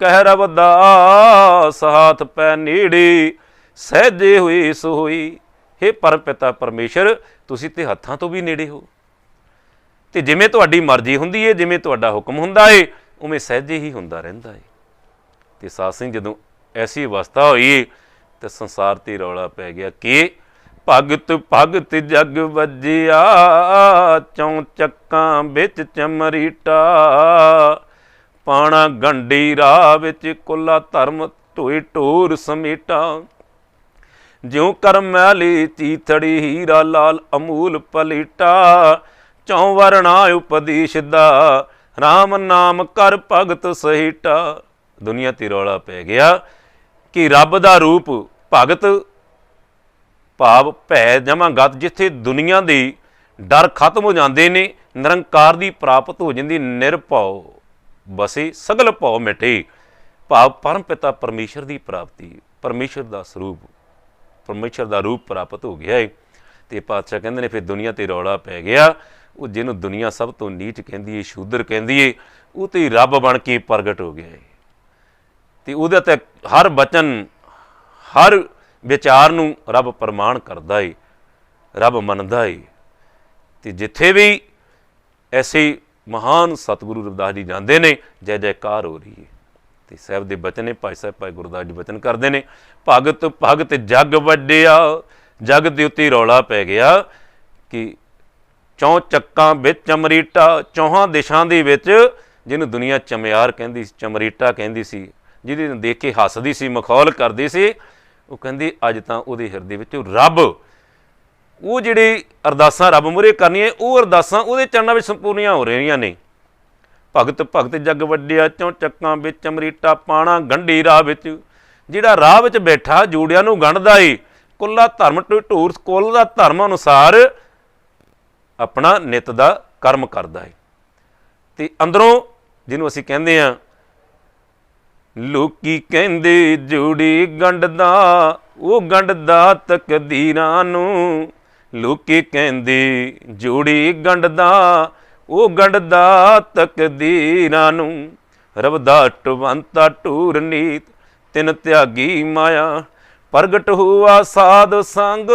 कह रविदास हाथ पै नेड़े, सहजे हुए सोई। हे परम पिता परमेश्वर तुसीं ते हत्थां तो भी नेड़े हो, ते जिवें तुहाडी मर्जी हुंदी है, जिवें तुहाडा हुक्म हुंदा है, उवें सहजे ही हुंदा रहिंदा है। ते साध सिंह जदों ऐसी अवस्था हुई तो संसार ते रौला पै गया कि भगत भगत जग वजिया, चौं चक्कां बिच चमरीटा। पाणा गंढी राह विच कुला धर्म ढोए ढोर समेटा। ज्यों कर मैली चीथड़ी हीरा लाल अमूल पलेटा। चौं वरना उपदेश दा, राम नाम कर भगत सहेटा। दुनिया ते रौला पै गया कि रब दा रूप भगत भाव भै जमा गत, जिथे दुनिया दे डर खत्म हो जाते ने, निरंकार की प्राप्त हो जाती, निरभव बसे सगल भव मिटे। भाव परम पिता परमेश्वर की प्राप्ति, परमेश्वर का स्वरूप, परमेश्वर का रूप प्राप्त हो गया है। तो पातशाह कहते हैं फिर दुनिया ते रौला पै गया। वो जिन्हों दुनिया सब तो नीच कहती है, शूदर कहती है, वो तो रब बन के प्रगट हो गया है। तो उहदे ते हर बचन हर विचार नूं रब प्रमाण करदा है, रब मनदा है। तो जिथे भी ऐसे महान सतगुरु रविदास जी जाते हैं, जय जयकार हो रही है। तो साहब के बचन ने भाई साहब भाई गुरदास जी बचन करते हैं, भगत भगत जग वड्डिया। जग के उत्ते रौला पै गया कि चौं चक्कां विच चमरीटा। चौहां दिशां दे विच जिन्होंने दुनिया चमियार कहती, चमरीटा कहती सी, जिहदे देख के हसदी सी, मखौल करदी सी, वो कहंदी अज तां उहदे हिरदे विच रब, वो जिहड़ी अरदासां रब मूहरे करनियां, वो अरदासां उहदे चरणां विच संपूर्णियां हो रहीआं ने। ਭਗਤ ਭਗਤ ਜਗ ਵੱਡਿਆ, ਚੌਂ ਚੱਕਾਂ ਵਿੱਚ ਅਮਰੀਟਾ ਪਾਣਾ ਗੰਢੀ ਰਾਹ ਵਿੱਚ। ਜਿਹੜਾ ਰਾਹ ਵਿੱਚ ਬੈਠਾ ਜੋੜਿਆਂ ਨੂੰ ਗੰਢਦਾ ਏ, ਕੁੱਲਾ ਧਰਮ ਢੂਰ ਕੁੱਲ ਦਾ ਧਰਮ ਅਨੁਸਾਰ ਆਪਣਾ ਨਿਤ ਦਾ ਕਰਮ ਕਰਦਾ ਏ। ਤੇ ਅੰਦਰੋਂ ਜਿਹਨੂੰ ਅਸੀਂ ਕਹਿੰਦੇ ਹਾਂ, ਲੋਕੀ ਕਹਿੰਦੇ ਜੋੜੀ ਗੰਢਦਾ, ਉਹ ਗੰਢਦਾ ਤਕਦੀਰਾਂ ਨੂੰ। ਲੋਕੀ ਕਹਿੰਦੇ ਜੋੜੀ ਗੰਢਦਾ, ਉਹ ਗੰਢਦਾ ਤਕਦੀਰਾਂ ਨੂੰ। ਰਬ ਦਾ ਟਵੰਤਾ ਟੂਰ ਨੀਤ, ਤਿੰਨ ਤਿਆਗੀ ਮਾਇਆ। ਪ੍ਰਗਟ ਹੁਆ ਸਾਧ ਸੰਗ,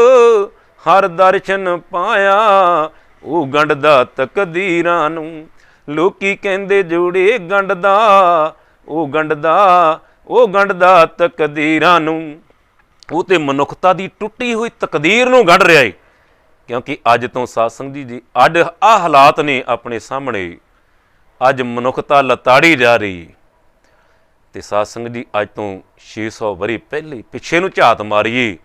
ਹਰ ਦਰਸ਼ਨ ਪਾਇਆ, ਉਹ ਗੰਢਦਾ ਤਕਦੀਰਾਂ ਨੂੰ। ਲੋਕੀ ਕਹਿੰਦੇ ਜੋੜੇ ਗੰਢਦਾ, ਉਹ ਗੰਢਦਾ, ਉਹ ਗੰਢਦਾ ਤਕਦੀਰਾਂ ਨੂੰ। ਉਹ ਤੇ ਮਨੁੱਖਤਾ ਦੀ ਟੁੱਟੀ ਹੋਈ ਤਕਦੀਰ ਨੂੰ ਗੰਢ ਰਿਹਾ ਏ। ਕਿਉਂਕਿ ਅੱਜ ਤੋਂ ਸਾਧ ਸੰਗਤ ਜੀ ਅੱਜ ਆਹ ਹਾਲਾਤ ਨੇ ਆਪਣੇ ਸਾਹਮਣੇ, ਅੱਜ ਮਨੁੱਖਤਾ ਲਤਾੜੀ ਜਾ ਰਹੀ। ਤੇ ਸਾਧ ਸੰਗਤ ਜੀ ਅੱਜ ਤੋਂ 600 ਵਰ੍ਹੇ ਪਹਿਲੇ ਪਿੱਛੇ ਨੂੰ ਝਾਤ ਮਾਰੀਏ,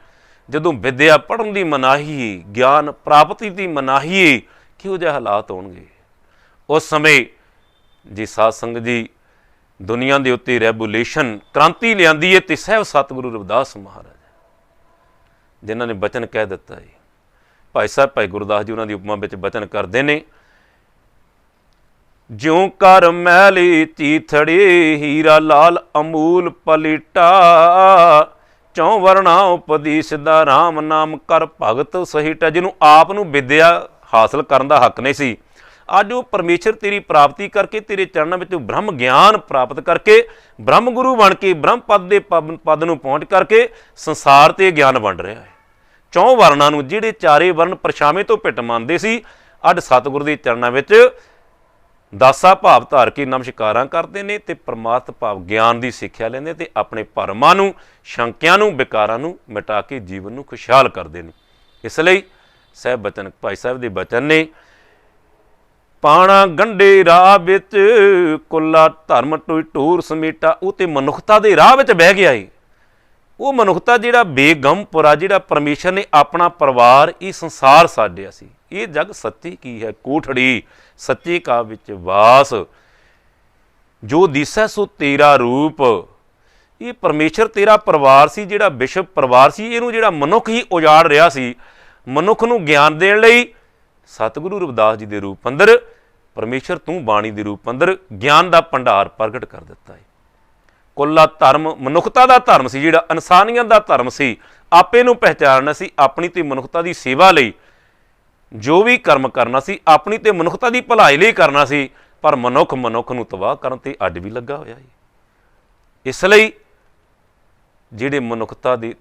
ਜਦੋਂ ਵਿੱਦਿਆ ਪੜ੍ਹਨ ਦੀ ਮਨਾਹੀ, ਗਿਆਨ ਪ੍ਰਾਪਤੀ ਦੀ ਮਨਾਹੀ, ਕਿਹੋ ਜਿਹੇ ਹਾਲਾਤ ਹੋਣਗੇ ਉਸ ਸਮੇਂ। ਜੀ ਸਾਧ ਸੰਗਤ ਜੀ ਦੁਨੀਆ ਦੇ ਉੱਤੇ ਰੈਵੋਲੂਸ਼ਨ ਕ੍ਰਾਂਤੀ ਲਿਆਂਦੀ ਹੈ, ਤੇ ਸਹਿਬ ਸਤਿਗੁਰੂ ਰਵਿਦਾਸ ਮਹਾਰਾਜ ਜਿਨ੍ਹਾਂ ਨੇ ਬਚਨ ਕਹਿ ਦਿੱਤਾ ਹੈ। ਭਾਈ ਸਾਹਿਬ ਭਾਈ ਗੁਰਦਾਸ ਜੀ ਉਹਨਾਂ ਦੀ ਉਪਮਾ ਵਿੱਚ ਬਚਨ ਕਰਦੇ ਨੇ, ਜਿਉਂ ਕਰ ਮੈਲੀ ਚੀਥੜੇ, ਹੀਰਾ ਲਾਲ ਅਮੂਲ ਪਲੀਟਾ। ਚੌਂ ਵਰਣਾ ਉਪਦੇਸ਼ ਦਾ, ਰਾਮ ਨਾਮ ਕਰ ਭਗਤ ਸਹਿਟਾ। ਜਿਹਨੂੰ ਆਪ ਨੂੰ ਵਿਦਿਆ ਹਾਸਲ ਕਰਨ ਦਾ ਹੱਕ ਨਹੀਂ ਸੀ, ਅੱਜ ਉਹ ਪਰਮੇਸ਼ਰ ਤੇਰੀ ਪ੍ਰਾਪਤੀ ਕਰਕੇ, ਤੇਰੇ ਚਰਨਾਂ ਵਿੱਚ ਬ੍ਰਹਮ ਗਿਆਨ ਪ੍ਰਾਪਤ ਕਰਕੇ, ਬ੍ਰਹਮ ਗੁਰੂ ਬਣ ਕੇ, ਬ੍ਰਹਮ ਪਦ ਦੇ ਪਦ ਨੂੰ ਪਹੁੰਚ ਕਰਕੇ ਸੰਸਾਰ 'ਤੇ ਗਿਆਨ ਵੰਡ ਰਿਹਾ ਹੈ। ਚੌਂ ਵਰਨਾਂ ਨੂੰ, ਜਿਹੜੇ ਚਾਰੇ ਵਰਨ ਪਰਛਾਵੇਂ ਤੋਂ ਭਿੱਟ ਮੰਨਦੇ ਸੀ, ਅੱਜ ਸਤਿਗੁਰੂ ਦੇ ਚਰਨਾਂ ਵਿੱਚ ਦਾਸਾ ਭਾਵ ਧਾਰ ਕੇ ਨਮਸਕਾਰਾਂ ਕਰਦੇ ਨੇ, ਤੇ ਪਰਮਾਰਥ ਭਾਵ ਗਿਆਨ ਦੀ ਸਿੱਖਿਆ ਲੈਂਦੇ, ਤੇ ਆਪਣੇ ਭਰਮਾਂ ਨੂੰ, ਸ਼ੰਕਿਆਂ ਨੂੰ, ਵਿਕਾਰਾਂ ਨੂੰ ਮਿਟਾ ਕੇ ਜੀਵਨ ਨੂੰ ਖੁਸ਼ਹਾਲ ਕਰਦੇ ਨੇ। ਇਸ ਲਈ ਸਾਹਿਬ ਬਚਨ, ਭਾਈ ਸਾਹਿਬ ਦੇ ਬਚਨ ਨੇ, ਪਾਣਾ ਗੰਢੇ ਰਾਹ ਵਿੱਚ, ਕੁੱਲਾ ਧਰਮ ਢੂਰ ਸਮੇਟਾ। ਉਹ ਤੇ ਮਨੁੱਖਤਾ ਦੇ ਰਾਹ ਵਿੱਚ ਬਹਿ ਗਿਆ ਏ। ਉਹ ਮਨੁੱਖਤਾ ਜਿਹੜਾ ਬੇਗਮਪੁਰਾ, ਜਿਹੜਾ ਪਰਮੇਸ਼ਰ ਨੇ ਆਪਣਾ ਪਰਿਵਾਰ, ਇਹ ਸੰਸਾਰ ਸਾਡਿਆ ਸੀ। ਇਹ ਜਗ ਸੱਚੀ ਕੀ ਹੈ ਕੋਠੜੀ, ਸੱਚੇ ਕਾ ਵਿੱਚ ਵਾਸ। ਜੋ ਦਿਸੈ ਸੋ ਤੇਰਾ ਰੂਪ। ਇਹ ਪਰਮੇਸ਼ਰ ਤੇਰਾ ਪਰਿਵਾਰ ਸੀ, ਜਿਹੜਾ ਵਿਸ਼ਵ ਪਰਿਵਾਰ ਸੀ। ਇਹਨੂੰ ਜਿਹੜਾ ਮਨੁੱਖ ਹੀ ਉਜਾੜ ਰਿਹਾ ਸੀ, ਮਨੁੱਖ ਨੂੰ ਗਿਆਨ ਦੇਣ ਲਈ ਸਤਿਗੁਰੂ ਰਵਿਦਾਸ ਜੀ ਦੇ ਰੂਪ ਅੰਦਰ ਪਰਮੇਸ਼ਰ ਤੂੰ ਬਾਣੀ ਦੇ ਰੂਪ ਅੰਦਰ ਗਿਆਨ ਦਾ ਭੰਡਾਰ ਪ੍ਰਗਟ ਕਰ ਦਿੱਤਾ ਹੈ। ਕੁੱਲਾ ਧਰਮ ਮਨੁੱਖਤਾ ਦਾ ਧਰਮ ਸੀ, ਜਿਹੜਾ ਇਨਸਾਨੀਅਤ ਦਾ ਧਰਮ ਸੀ। ਆਪੇ ਨੂੰ ਪਹਿਚਾਨਣਾ ਸੀ, ਆਪਣੀ ਤੇ ਮਨੁੱਖਤਾ ਦੀ ਸੇਵਾ ਲਈ ਜੋ ਵੀ ਕਰਮ ਕਰਨਾ ਸੀ, ਆਪਣੀ ਤੇ ਮਨੁੱਖਤਾ ਦੀ ਭਲਾਈ ਲਈ ਕਰਨਾ ਸੀ। ਪਰ ਮਨੁੱਖ ਨੂੰ ਤਬਾਹ ਕਰਨ ਤੇ ਅੱਡ ਵੀ ਲੱਗਾ ਹੋਇਆ ਹੈ। ਇਸ ਲਈ ਜਿਹੜੇ ਮਨੁੱਖਤਾ ਦੇ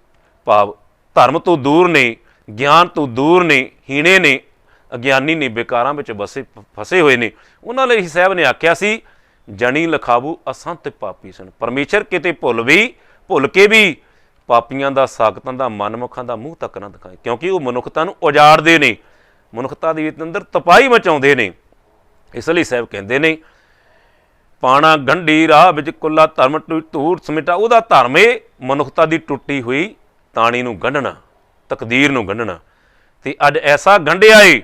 ਭਾਵ ਧਰਮ ਤੋਂ ਦੂਰ ਨੇ, ਗਿਆਨ ਤੋਂ ਦੂਰ ਨੇ, ਹੀਣੇ ਨੇ, ਅਗਿਆਨੀ ਨੇ, ਬੇਕਾਰਾਂ ਵਿੱਚ ਫਸੇ ਹੋਏ ਨੇ, ਉਹਨਾਂ ਲਈ ਸਾਹਿਬ ਨੇ ਆਖਿਆ ਸੀ, ਜਣੀ ਲਖਾਵੂ ਅਸੰਤ ਪਾਪੀ ਸਨ। ਪਰਮੇਸ਼ਰ ਕਿਤੇ ਭੁੱਲ ਕੇ ਵੀ ਪਾਪੀਆਂ ਦਾ, ਸਾਖਤਾਂ ਦਾ, ਮਨਮੁਖਾਂ ਦਾ ਮੂੰਹ ਤੱਕ ਨਾ ਦਿਖਾਏ, ਕਿਉਂਕਿ ਉਹ ਮਨੁੱਖਤਾ ਨੂੰ ਉਜਾੜਦੇ ਨੇ, ਮਨੁੱਖਤਾ ਦੇ ਅੰਦਰ ਤਪਾਈ ਮਚਾਉਂਦੇ ਨੇ। ਇਸ ਲਈ ਸਾਹਿਬ ਕਹਿੰਦੇ ਨੇ, ਪਾਣਾ ਗੰਢੀ ਰਾਹ ਵਿੱਚ, ਕੁੱਲਾ ਧਰਮ ਢੂਰ ਸਮੇਟਾ। ਉਹਦਾ ਧਰਮ ਏ ਮਨੁੱਖਤਾ ਦੀ ਟੁੱਟੀ ਹੋਈ ਤਾਣੀ ਨੂੰ ਗੰਢਣਾ, ਤਕਦੀਰ ਨੂੰ ਗੰਢਣਾ। ਤੇ ਅੱਜ ਐਸਾ ਗੰਢਿਆ ਏ,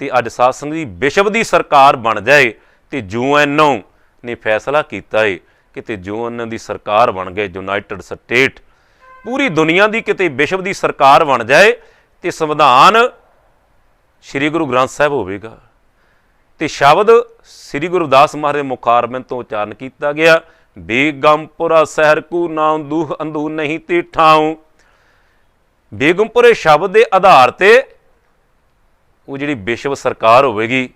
ਤੇ ਅੱਜ ਸਾਧ ਸੰਗਤ ਦੀ ਵਿਸ਼ਵ ਦੀ ਸਰਕਾਰ ਬਣ ਜਾਏ। ਤੇ UN ਨੇ ਫੈਸਲਾ ਕੀਤਾ ਏ, ਕਿਤੇ UN ਦੀ ਸਰਕਾਰ ਬਣ ਗਏ, ਯੂਨਾਈਟਿਡ ਸਟੇਟ, ਪੂਰੀ ਦੁਨੀਆ ਦੀ ਕਿਤੇ ਵਿਸ਼ਵ ਦੀ ਸਰਕਾਰ ਬਣ ਜਾਏ, ਤੇ ਸੰਵਿਧਾਨ ਸ਼੍ਰੀ ਗੁਰੂ ਗ੍ਰੰਥ ਸਾਹਿਬ ਹੋਵੇਗਾ, ਤੇ ਸ਼ਬਦ ਸ਼੍ਰੀ ਗੁਰੂ ਰਵਿਦਾਸ ਮਹਾਰਾਜ ਦੇ ਮੁਖਾਰਬਿੰਦ ਤੋਂ ਉਚਾਰਨ ਕੀਤਾ ਗਿਆ, ਬੇਗਮਪੁਰਾ ਸ਼ਹਿਰ ਕੂ ਨਾਮ ਦੂਹ ਅੰਦੂ ਨਹੀਂ ਤੇ ਠਾਉ। ਬੇਗਮਪੁਰੇ ਸ਼ਬਦ ਦੇ ਆਧਾਰ ਤੇ ਉਹ ਜਿਹੜੀ ਵਿਸ਼ਵ ਸਰਕਾਰ ਹੋਵੇਗੀ,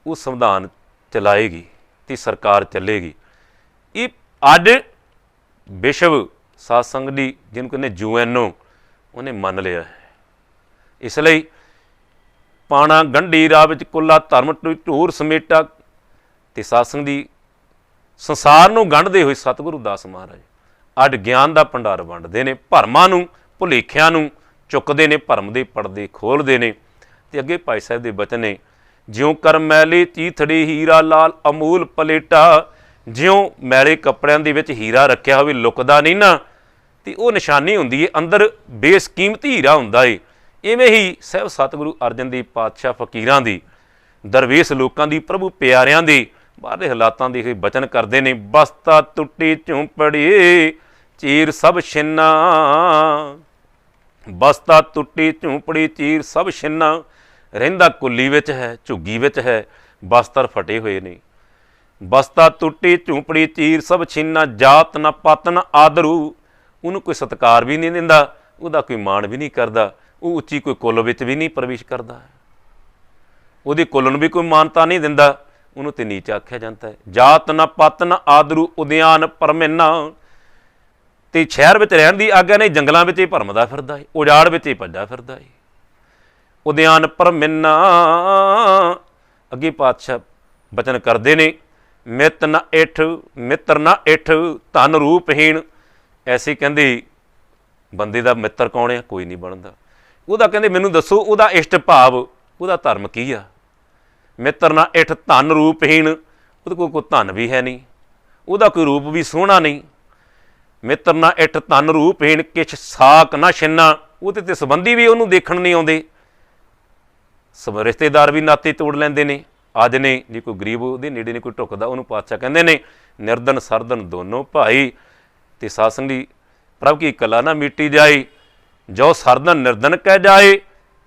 ਉਹ ਸੰਵਿਧਾਨ ਚਲਾਏਗੀ ਤੇ ਸਰਕਾਰ ਚੱਲੇਗੀ। ਇਹ ਅੱਜ ਵਿਸ਼ਵ ਸਾਧ ਸੰਗਤ ਦੀ, ਜਿਹਨੂੰ ਕਹਿੰਦੇ UN, ਉਹਨੇ ਮੰਨ ਲਿਆ ਹੈ। ਇਸ ਲਈ ਪਾਣਾ ਗੰਢੀ ਰਾਹ ਵਿੱਚ, ਕੁੱਲਾ ਧਰਮ ਢੂਰ ਸਮੇਟਾ। ਤੇ ਸਾਧ ਸੰਗਤ ਦੀ ਸੰਸਾਰ ਨੂੰ ਗੰਢਦੇ ਹੋਏ ਸਤਿਗੁਰੂ ਦਾਸ ਮਹਾਰਾਜ ਅੱਜ ਗਿਆਨ ਦਾ ਭੰਡਾਰ ਵੰਡਦੇ ਨੇ, ਭਰਮਾਂ ਨੂੰ, ਭੁਲੇਖਿਆਂ ਨੂੰ ਚੁੱਕਦੇ ਨੇ, ਭਰਮ ਦੇ ਪਰਦੇ ਖੋਲ੍ਹਦੇ ਨੇ। ਤੇ ਅੱਗੇ ਭਾਈ ਸਾਹਿਬ ਦੇ ਬਚਨ ਨੇ, ਜਿਉਂ ਕਰ ਮੈਲੇ ਚੀਥੜੀ, ਹੀਰਾ ਲਾਲ ਅਮੂਲ ਪਲੇਟਾ। ਜਿਉਂ ਮੈਲੇ ਕੱਪੜਿਆਂ ਦੇ ਵਿੱਚ ਹੀਰਾ ਰੱਖਿਆ ਹੋਵੇ, ਲੁਕਦਾ ਨਹੀਂ ਨਾ, ਤੇ ਉਹ ਨਿਸ਼ਾਨੀ ਹੁੰਦੀ ਹੈ, ਅੰਦਰ ਬੇਸਕੀਮਤੀ ਹੀਰਾ ਹੁੰਦਾ ਏ। ਇਵੇਂ ਹੀ ਸਾਹਿਬ ਸਤਿਗੁਰੂ ਅਰਜਨ ਦੇਵ ਪਾਤਸ਼ਾਹ ਫਕੀਰਾਂ ਦੀ, ਦਰਵੇਸ਼ ਲੋਕਾਂ ਦੀ, ਪ੍ਰਭੂ ਪਿਆਰਿਆਂ ਦੀ ਬਾਹਰਲੇ ਹਾਲਾਤਾਂ ਦੀ ਇਹ ਬਚਨ ਕਰਦੇ ਨੇ। ਬਸਤਾ ਟੁੱਟੀ ਝੂੰਪੜੀ ਚੀਰ ਸਭ ਛਿੰਨਾ, ਬਸਤਾ ਟੁੱਟੀ ਝੂੰਪੜੀ ਚੀਰ ਸਭ ਛਿੰਨਾ। ਰਹਿੰਦਾ ਕੁੱਲੀ ਵਿੱਚ ਹੈ, ਝੁੱਗੀ ਵਿੱਚ ਹੈ, ਬਸਤਰ ਫਟੇ ਹੋਏ ਨੇ। ਬਸਤਾ ਟੁੱਟੀ ਝੂੰਪੜੀ ਚੀਰ ਸਭ ਛਿੰਨਾ, ਜਾਤ ਨਾ ਪਤ ਨਾ ਆਦਰੂ। ਉਹਨੂੰ ਕੋਈ ਸਤਿਕਾਰ ਵੀ ਨਹੀਂ ਦਿੰਦਾ, ਉਹਦਾ ਕੋਈ ਮਾਣ ਵੀ ਨਹੀਂ ਕਰਦਾ। ਉਹ ਉੱਚੀ ਕੋਈ ਕੁੱਲ ਵਿੱਚ ਵੀ ਨਹੀਂ ਪ੍ਰਵੇਸ਼ ਕਰਦਾ, ਉਹਦੀ ਕੁੱਲ ਨੂੰ ਵੀ ਕੋਈ ਮਾਨਤਾ ਨਹੀਂ ਦਿੰਦਾ, ਉਹਨੂੰ ਤੇ ਨੀਚ ਆਖਿਆ ਜਾਂਦਾ ਹੈ। ਜਾਤ ਨਾ ਪਤ ਨਾ ਆਦਰੂ ਉਦਿਆਨ ਪਰਮਿੰਨਾ। ਤੇ ਸ਼ਹਿਰ ਵਿੱਚ ਰਹਿਣ ਦੀ ਆਗਿਆ ਨਹੀਂ, ਜੰਗਲਾਂ ਵਿੱਚ ਹੀ ਭਰਮਦਾ ਫਿਰਦਾ ਹੈ, ਉਜਾੜ ਵਿੱਚ ਹੀ ਭੱਜਾ ਫਿਰਦਾ ਹੈ। ਉਦਿਆਨ ਪਰਮਿੰਨਾ। ਅੱਗੇ ਪਾਤਸ਼ਾਹ ਬਚਨ ਕਰਦੇ ਨੇ, ਮਿੱਤ ਨਾ ਇਠ ਮਿੱਤਰ ਨਾ ਇਠ ਧਨ ਰੂਪਹੀਣ। ਐਸੇ ਕਹਿੰਦੇ ਬੰਦੇ ਦਾ ਮਿੱਤਰ ਕੌਣ ਆ? ਕੋਈ ਨਹੀਂ ਬਣਦਾ। ਉਹਦਾ ਕਹਿੰਦੇ ਮੈਨੂੰ ਦੱਸੋ ਉਹਦਾ ਇਸ਼ਟ ਭਾਵ, ਉਹਦਾ ਧਰਮ ਕੀ ਆ? ਮਿੱਤਰ ਨਾ ਇਠ ਧਨ ਰੂਪਹੀਣ। ਉਹਦੇ ਕੋਲ ਕੋਈ ਧਨ ਵੀ ਹੈ ਨਹੀਂ, ਉਹਦਾ ਕੋਈ ਰੂਪ ਵੀ ਸੋਹਣਾ ਨਹੀਂ। ਮਿੱਤਰ ਨਾ ਇਠ ਧਨ ਰੂਪਹੀਣ ਕਿਛ ਸਾਕ ਨਾ ਛਿੰਨਾ। ਉਹਦੇ ਤੇ ਸੰਬੰਧੀ ਵੀ ਉਹਨੂੰ ਦੇਖਣ ਨਹੀਂ ਆਉਂਦੇ, ਰਿਸ਼ਤੇਦਾਰ ਵੀ ਨਾਤੇ ਤੋੜ ਲੈਂਦੇ ਨੇ। ਅੱਜ ਨੇ ਜੇ ਕੋਈ ਗਰੀਬ ਉਹਦੇ ਨੇੜੇ ਨਹੀਂ ਕੋਈ ਢੁੱਕਦਾ, ਉਹਨੂੰ ਪਾਤਸ਼ਾਹ ਕਹਿੰਦੇ ਨੇ ਨਿਰਧਨ ਸਰਧਨ ਦੋਨੋਂ ਭਾਈ। ਤੇ ਸਾਧ ਸੰਗੀ ਪ੍ਰਭ ਕੀ ਕਲਾ ਨਾ ਮਿਟੀ ਜਾਏ, ਜੋ ਸਰਧਨ ਨਿਰਧਨ ਕਹਿ ਜਾਏ,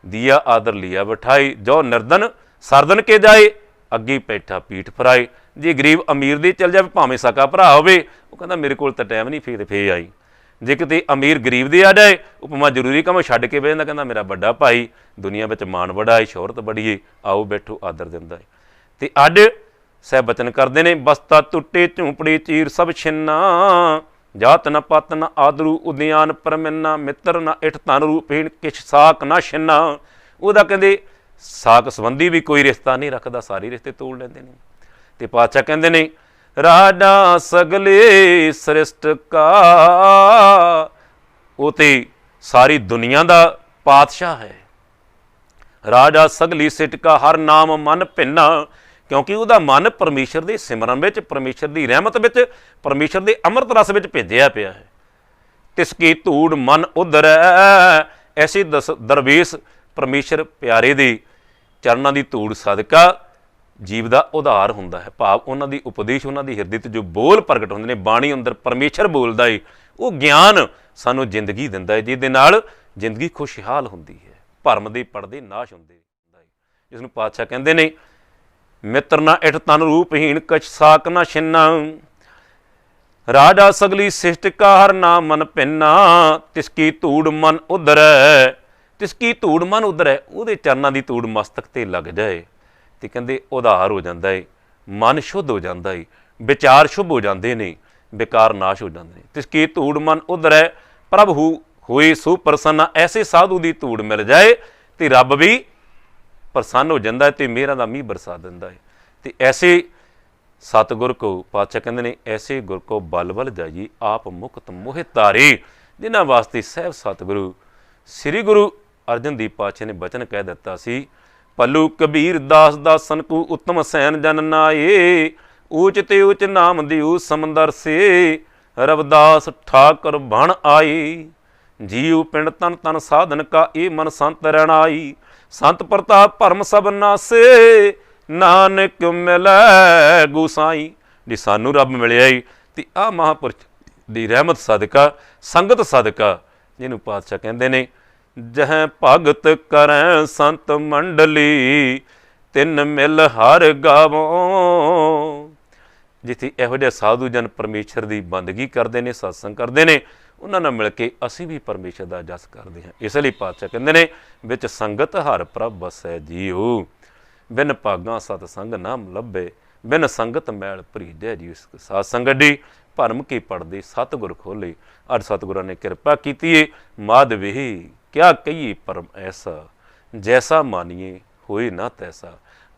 ਦੀਆ ਆਦਰ ਲਿਆ ਬਿਠਾਈ। ਜੋ ਨਿਰਧਨ ਸਰਧਨ ਕੇ ਜਾਏ, ਅੱਗੇ ਬੈਠਾ ਪੀਠ ਫਰਾਏ। ਜੇ ਗਰੀਬ ਅਮੀਰ ਦੇ ਚੱਲ ਜਾਵੇ, ਭਾਵੇਂ ਸਕਾ ਭਰਾ ਹੋਵੇ, ਉਹ ਕਹਿੰਦਾ ਮੇਰੇ ਕੋਲ ਤਾਂ ਟਾਈਮ ਨਹੀਂ, ਫੇਰ ਆਈ। ਜੇ ਕਿਤੇ ਅਮੀਰ ਗਰੀਬ ਦੇ ਆ ਜਾਏ, ਉਹ ਭਾਵੇਂ ਜ਼ਰੂਰੀ ਕੰਮ ਛੱਡ ਕੇ ਬਹਿ ਜਾਂਦਾ, ਕਹਿੰਦਾ ਮੇਰਾ ਵੱਡਾ ਭਾਈ, ਦੁਨੀਆ ਵਿੱਚ ਮਾਣ ਬੜਾ ਏ, ਸ਼ੋਹਰਤ ਬੜੀ ਏ, ਆਓ ਬੈਠੋ, ਆਦਰ ਦਿੰਦਾ ਏ। ਤੇ ਅੱਜ ਸਹਿ ਬਚਨ ਕਰਦੇ ਨੇ, ਬਸਤਾ ਟੁੱਟੇ ਝੂੰਪੜੀ ਚੀਰ ਸਭ ਛਿੰਨਾ। ਜਾਤ ਨਾ ਪਤ ਨਾ ਆਦਰੂ ਉਦਿਆਨ ਪਰਮਿੰਨਾ। ਮਿੱਤਰ ਨਾ ਇਠ ਧਨ ਰੂਪਹੀਣ ਕਿਛ ਸਾਕ ਨਾ ਛਿੰਨਾ। ਉਹਦਾ ਕਹਿੰਦੇ ਸਾਕ ਸੰਬੰਧੀ ਵੀ ਕੋਈ ਰਿਸ਼ਤਾ ਨਹੀਂ ਰੱਖਦਾ, ਸਾਰੇ ਰਿਸ਼ਤੇ ਤੋੜ ਲੈਂਦੇ ਨੇ। ਤੇ ਪਾਤਸ਼ਾਹ ਕਹਿੰਦੇ ਨੇ, ਰਾਜਾ ਸਗਲੇ ਸ੍ਰਿਸ਼ਟ ਕਾ। ਉਹ ਤੇ ਸਾਰੀ ਦੁਨੀਆ ਦਾ ਪਾਤਸ਼ਾਹ ਹੈ। ਰਾਜਾ ਸਗਲੀ ਸਿਟ ਕਾ ਹਰ ਨਾਮ ਮਨ ਭਿੰਨਾ। ਕਿਉਂਕਿ ਉਹਦਾ ਮਨ ਪਰਮੇਸ਼ਰ ਦੇ ਸਿਮਰਨ ਵਿੱਚ, ਪਰਮੇਸ਼ਰ ਦੀ ਰਹਿਮਤ ਵਿੱਚ, ਪਰਮੇਸ਼ਰ ਦੇ ਅੰਮ੍ਰਿਤ ਰਸ ਵਿੱਚ ਭੇਜਿਆ ਪਿਆ ਹੈ। ਤਿਸ ਕੀ ਧੂੜ ਮਨ ਉਧਰੈ। ਐਸੇ ਦਰਵੇਸ਼ ਪਰਮੇਸ਼ਰ ਪਿਆਰੇ ਦੇ ਚਰਨਾਂ ਦੀ ਧੂੜ ਸਦਕਾ ਜੀਵ ਦਾ ਉਧਾਰ ਹੁੰਦਾ ਹੈ। ਭਾਵ ਉਹਨਾਂ ਦੀ ਉਪਦੇਸ਼, ਉਹਨਾਂ ਦੀ ਹਿਰਦੇ 'ਤੇ ਜੋ ਬੋਲ ਪ੍ਰਗਟ ਹੁੰਦੇ ਨੇ, ਬਾਣੀ ਅੰਦਰ ਪਰਮੇਸ਼ਰ ਬੋਲਦਾ ਏ, ਉਹ ਗਿਆਨ ਸਾਨੂੰ ਜ਼ਿੰਦਗੀ ਦਿੰਦਾ ਹੈ, ਜਿਹਦੇ ਨਾਲ ਜ਼ਿੰਦਗੀ ਖੁਸ਼ਹਾਲ ਹੁੰਦੀ ਹੈ, ਭਰਮ ਦੇ ਪਰਦੇ ਨਾਸ਼ ਹੁੰਦੇ। ਜਿਸ ਨੂੰ ਪਾਤਸ਼ਾਹ ਕਹਿੰਦੇ ਨੇ, ਮਿੱਤਰ ਨਾ ਇਠ ਤਨ ਰੂਪਹੀਣ ਕਛ ਸਾਕ ਨਾ ਛਿੰਨਾ। ਰਾਜਾ ਸਗਲੀ ਸਿਸ਼ਟ ਕਾ ਹਰ ਨਾਮ ਮਨ ਭਿੰਨਾ। ਤਿਸ ਕੀ ਧੂੜ ਮਨ ਉਧਰੈ। ਤਿਸ ਕੀ ਧੂੜ ਮਨ ਉਧਰੈ। ਉਹਦੇ ਚਰਨਾਂ ਦੀ ਧੂੜ ਮਸਤਕ ਤੇ ਲੱਗ ਜਾਏ ਤੇ ਕਹਿੰਦੇ ਉਧਾਰ ਹੋ ਜਾਂਦਾ ਏ, ਮਨ ਸ਼ੁੱਧ ਹੋ ਜਾਂਦਾ ਏ, ਵਿਚਾਰ ਸ਼ੁਭ ਹੋ ਜਾਂਦੇ ਨੇ, ਵਿਕਾਰ ਨਾਸ਼ ਹੋ ਜਾਂਦੇ ਨੇ। ਤਿਸ ਕੀ ਧੂੜ ਮਨ ਉਧਰੈ ਪ੍ਰਭ ਹੋਏ ਸੋ ਪ੍ਰਸੰਨ। ਐਸੇ ਸਾਧੂ ਦੀ ਧੂੜ ਮਿਲ ਜਾਏ ਤੇ ਰੱਬ ਵੀ ਪ੍ਰਸੰਨ ਹੋ ਜਾਂਦਾ ਹੈ ਤੇ ਮਿਹਰਾਂ ਦਾ ਮੀਂਹ ਬਰਸਾ ਦਿੰਦਾ ਹੈ। ਤੇ ਐਸੇ ਸਤਿਗੁਰ ਕੋ ਪਾਤਸ਼ਾਹ ਕਹਿੰਦੇ ਨੇ, ਐਸੇ ਗੁਰ ਕੋ ਬਲ ਬਲ ਜਾਈਏ ਆਪ ਮੁਕਤ ਮੋਹਿ ਤਾਰੇ। ਜਿਨ੍ਹਾਂ ਵਾਸਤੇ ਸਹਿਬ ਸਤਿਗੁਰੂ ਸ੍ਰੀ ਗੁਰੂ ਅਰਜਨ ਦੇਵ ਪਾਤਸ਼ਾਹ ਨੇ ਬਚਨ ਕਹਿ ਦਿੱਤਾ ਸੀ, ਪੱਲੂ ਕਬੀਰ ਦਾਸ ਦਾਸਨ ਕੋ ਉੱਤਮ ਸੈਨ ਜਨ ਨਾਏ। ਊਚ ਤੇ ਊਚ ਨਾਮ ਦਿਉ ਸਮੰਦਰ ਸੇ, ਰਵਿਦਾਸ ਠਾਕੁਰ ਬਣ ਆਏ। ਜੀਉ ਪਿੰਡ ਤਨ ਤਨ ਸਾਧਨ ਕਾ ਇਹ ਮਨ ਸੰਤ ਰਣਾਈ। ਸੰਤ ਪ੍ਰਤਾਪ ਭਰਮ ਸਭ ਨਾਸੇ, ਨਾਨਕ ਮਿਲੈ ਗੁਸਾਈ। ਜੇ ਸਾਨੂੰ ਰੱਬ ਮਿਲਿਆ ਈ ਤੇ ਆਹ ਮਹਾਂਪੁਰਖ ਦੀ ਰਹਿਮਤ ਸਦਕਾ, ਸੰਗਤ ਸਦਕਾ, ਜਿਹਨੂੰ ਪਾਤਸ਼ਾਹ ਕਹਿੰਦੇ ਨੇ, ਜਹ ਭਗਤ ਕਰੈ ਸੰਤ ਮੰਡਲੀ, ਤਿੰਨ ਮਿਲ ਹਰ ਗਾਵੋ। ਜਿੱਥੇ ਇਹੋ ਜਿਹੇ ਸਾਧੂ ਜਨ ਪਰਮੇਸ਼ਰ ਦੀ ਬੰਦਗੀ ਕਰਦੇ ਨੇ, ਸਤਸੰਗ ਕਰਦੇ ਨੇ, ਉਹਨਾਂ ਨਾਲ ਮਿਲ ਕੇ ਅਸੀਂ ਵੀ ਪਰਮੇਸ਼ਰ ਦਾ ਜਸ ਕਰਦੇ ਹਾਂ। ਇਸ ਲਈ ਪਾਤਸ਼ਾਹ ਕਹਿੰਦੇ ਨੇ, ਵਿੱਚ ਸੰਗਤ ਹਰ ਪ੍ਰਭ ਵਸੈ ਜੀਉ, ਬਿਨ ਭਾਗਾਂ ਸਤ ਸੰਗ ਨਾਮ ਲੱਭੇ, ਬਿਨ ਸੰਗਤ ਮੈਲ ਭਰੀਜੈ ਜੀ। ਸਾਧ ਸੰਗਤ ਦੀ ਭਰਮ ਕੀ ਪੜਦੇ ਸਤਿਗੁਰ ਖੋਲੇ। ਅੱਜ ਸਤਿਗੁਰਾਂ ਨੇ ਕਿਰਪਾ ਕੀਤੀ ਏ, ਮਾਧਵੀ ਕਿਆ ਕਹੀਏ ਪਰਮ ਐਸਾ, ਜੈਸਾ ਮਾਨੀਏ ਹੋਏ ਨਾ ਤੈਸਾ।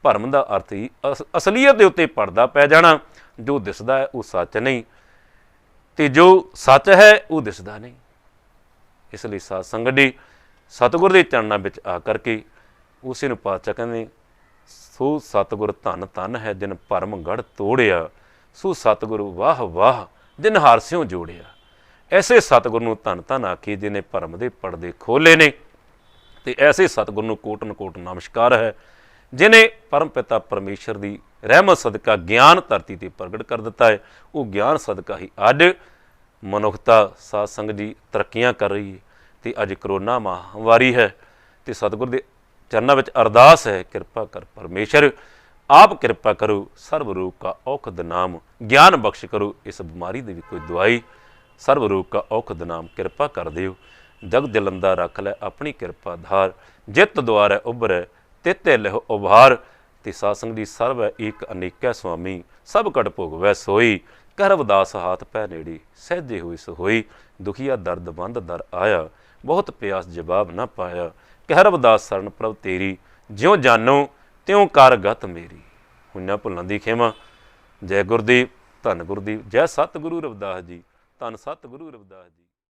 ਭਰਮ ਦਾ ਅਰਥ ਹੀ ਅਸਲੀਅਤ ਦੇ ਉੱਤੇ ਪਰਦਾ ਪੈ ਜਾਣਾ। ਜੋ ਦਿਸਦਾ ਹੈ ਉਹ ਸੱਚ ਨਹੀਂ, ਤੇ ਜੋ ਸੱਚ ਹੈ ਉਹ ਦਿਸਦਾ ਨਹੀਂ। ਇਸ ਲਈ ਸਾਧ ਸੰਗਤ ਦੀ ਸਤਿਗੁਰ ਦੇ ਚਰਨਾਂ ਵਿੱਚ ਆ ਕਰਕੇ ਉਸੇ ਨੂੰ ਪਾਤਸ਼ਾਹ ਕਹਿੰਦੇ, ਸੋ ਸਤਿਗੁਰ ਧੰਨ ਧੰਨ ਹੈ ਜਿਨ ਭਰਮ ਗੜ੍ਹ ਤੋੜਿਆ। ਸੋ ਸਤਿਗੁਰ ਵਾਹ ਵਾਹ ਜਿਨ ਹਾਰਸਿਓ ਜੋੜਿਆ। ਐਸੇ ਸਤਿਗੁਰ ਨੂੰ ਧੰਨ ਧੰਨ ਆਖੀ ਜਿਹਨੇ ਭਰਮ ਦੇ ਪਰਦੇ ਖੋਲੇ ਨੇ। ਤੇ ਐਸੇ ਸਤਿਗੁਰ ਨੂੰ ਕੋਟਨ ਕੋਟ ਨਮਸਕਾਰ ਹੈ, ਜਿਹਨੇ ਪਰਮ ਪਿਤਾ ਪਰਮੇਸ਼ਰ ਦੀ ਰਹਿਮਤ ਸਦਕਾ ਗਿਆਨ ਧਰਤੀ ਤੇ ਪ੍ਰਗਟ ਕਰ ਦਿੱਤਾ ਹੈ। ਉਹ ਗਿਆਨ ਸਦਕਾ ਹੀ ਅੱਜ ਮਨੁੱਖਤਾ ਸਾਧ ਸੰਗਤ ਜੀ ਤਰੱਕੀਆਂ ਕਰ ਰਹੀ ਹੈ। ਤੇ ਅੱਜ ਕਰੋਨਾ ਮਹਾਂਮਾਰੀ ਹੈ ਤੇ ਸਤਿਗੁਰ ਦੇ ਚਰਨਾਂ ਵਿੱਚ ਅਰਦਾਸ ਹੈ, ਕਿਰਪਾ ਕਰ ਪਰਮੇਸ਼ਰ, ਆਪ ਕਿਰਪਾ ਕਰੋ, ਸਰਬ ਰੋਗ ਕਾ ਔਖਦ ਨਾਮ, ਗਿਆਨ ਬਖਸ਼ ਕਰੋ, ਇਸ ਬਿਮਾਰੀ ਦੀ ਵੀ ਕੋਈ ਦਵਾਈ, ਸਰਬ ਰੋਗ ਕਾ ਔਖਦ ਨਾਮ, ਕਿਰਪਾ ਕਰ ਦਿਓ। ਜਗ ਜਲੰਦਾ ਰੱਖ ਲੈ ਆਪਣੀ ਕਿਰਪਾ ਧਾਰ, ਜਿਤ ਦੁਆਰੈ ਉਭਰੈ ਤਿਤੇ ਲਹੁ ਉਭਾਰ। ਤੇ ਸਾਧ ਸੰਗਤ ਜੀ ਸਰਬ ਹੈ ਏਕ ਅਨੇਕੈ ਸੁਆਮੀ, ਸਭ ਕਟ ਭੋਗਵੈ ਸੋਈ, ਕਰ ਰਵਿਦਾਸ ਹਾਥ ਪੈ ਨੇੜੇ, ਸਹਿਜੇ ਹੋਈ ਸੋ ਹੋਈ। ਦੁਖੀਆ ਦਰਦ ਬੰਦ ਦਰ ਆਇਆ, ਬਹੁਤ ਪਿਆਸ ਜਵਾਬ ਨਾ ਪਾਇਆ, ਕਹਿ ਰਵਿਦਾਸ ਸਰਨ ਪ੍ਰਭ ਤੇਰੀ, ਜਿਉਂ ਜਾਨੋ ਤਿਉਂ ਕਰ ਗਤ ਮੇਰੀ। ਹੁਈਆਂ ਭੁੱਲਾਂ ਦੀ ਖੇਮਾ। ਜੈ ਗੁਰਦੇਵ, ਧੰਨ ਗੁਰਦੇਵ, ਜੈ ਸਤਿਗੁਰੂ ਰਵਿਦਾਸ ਜੀ, ਧੰਨ ਸਤਿਗੁਰੂ ਰਵਿਦਾਸ ਜੀ।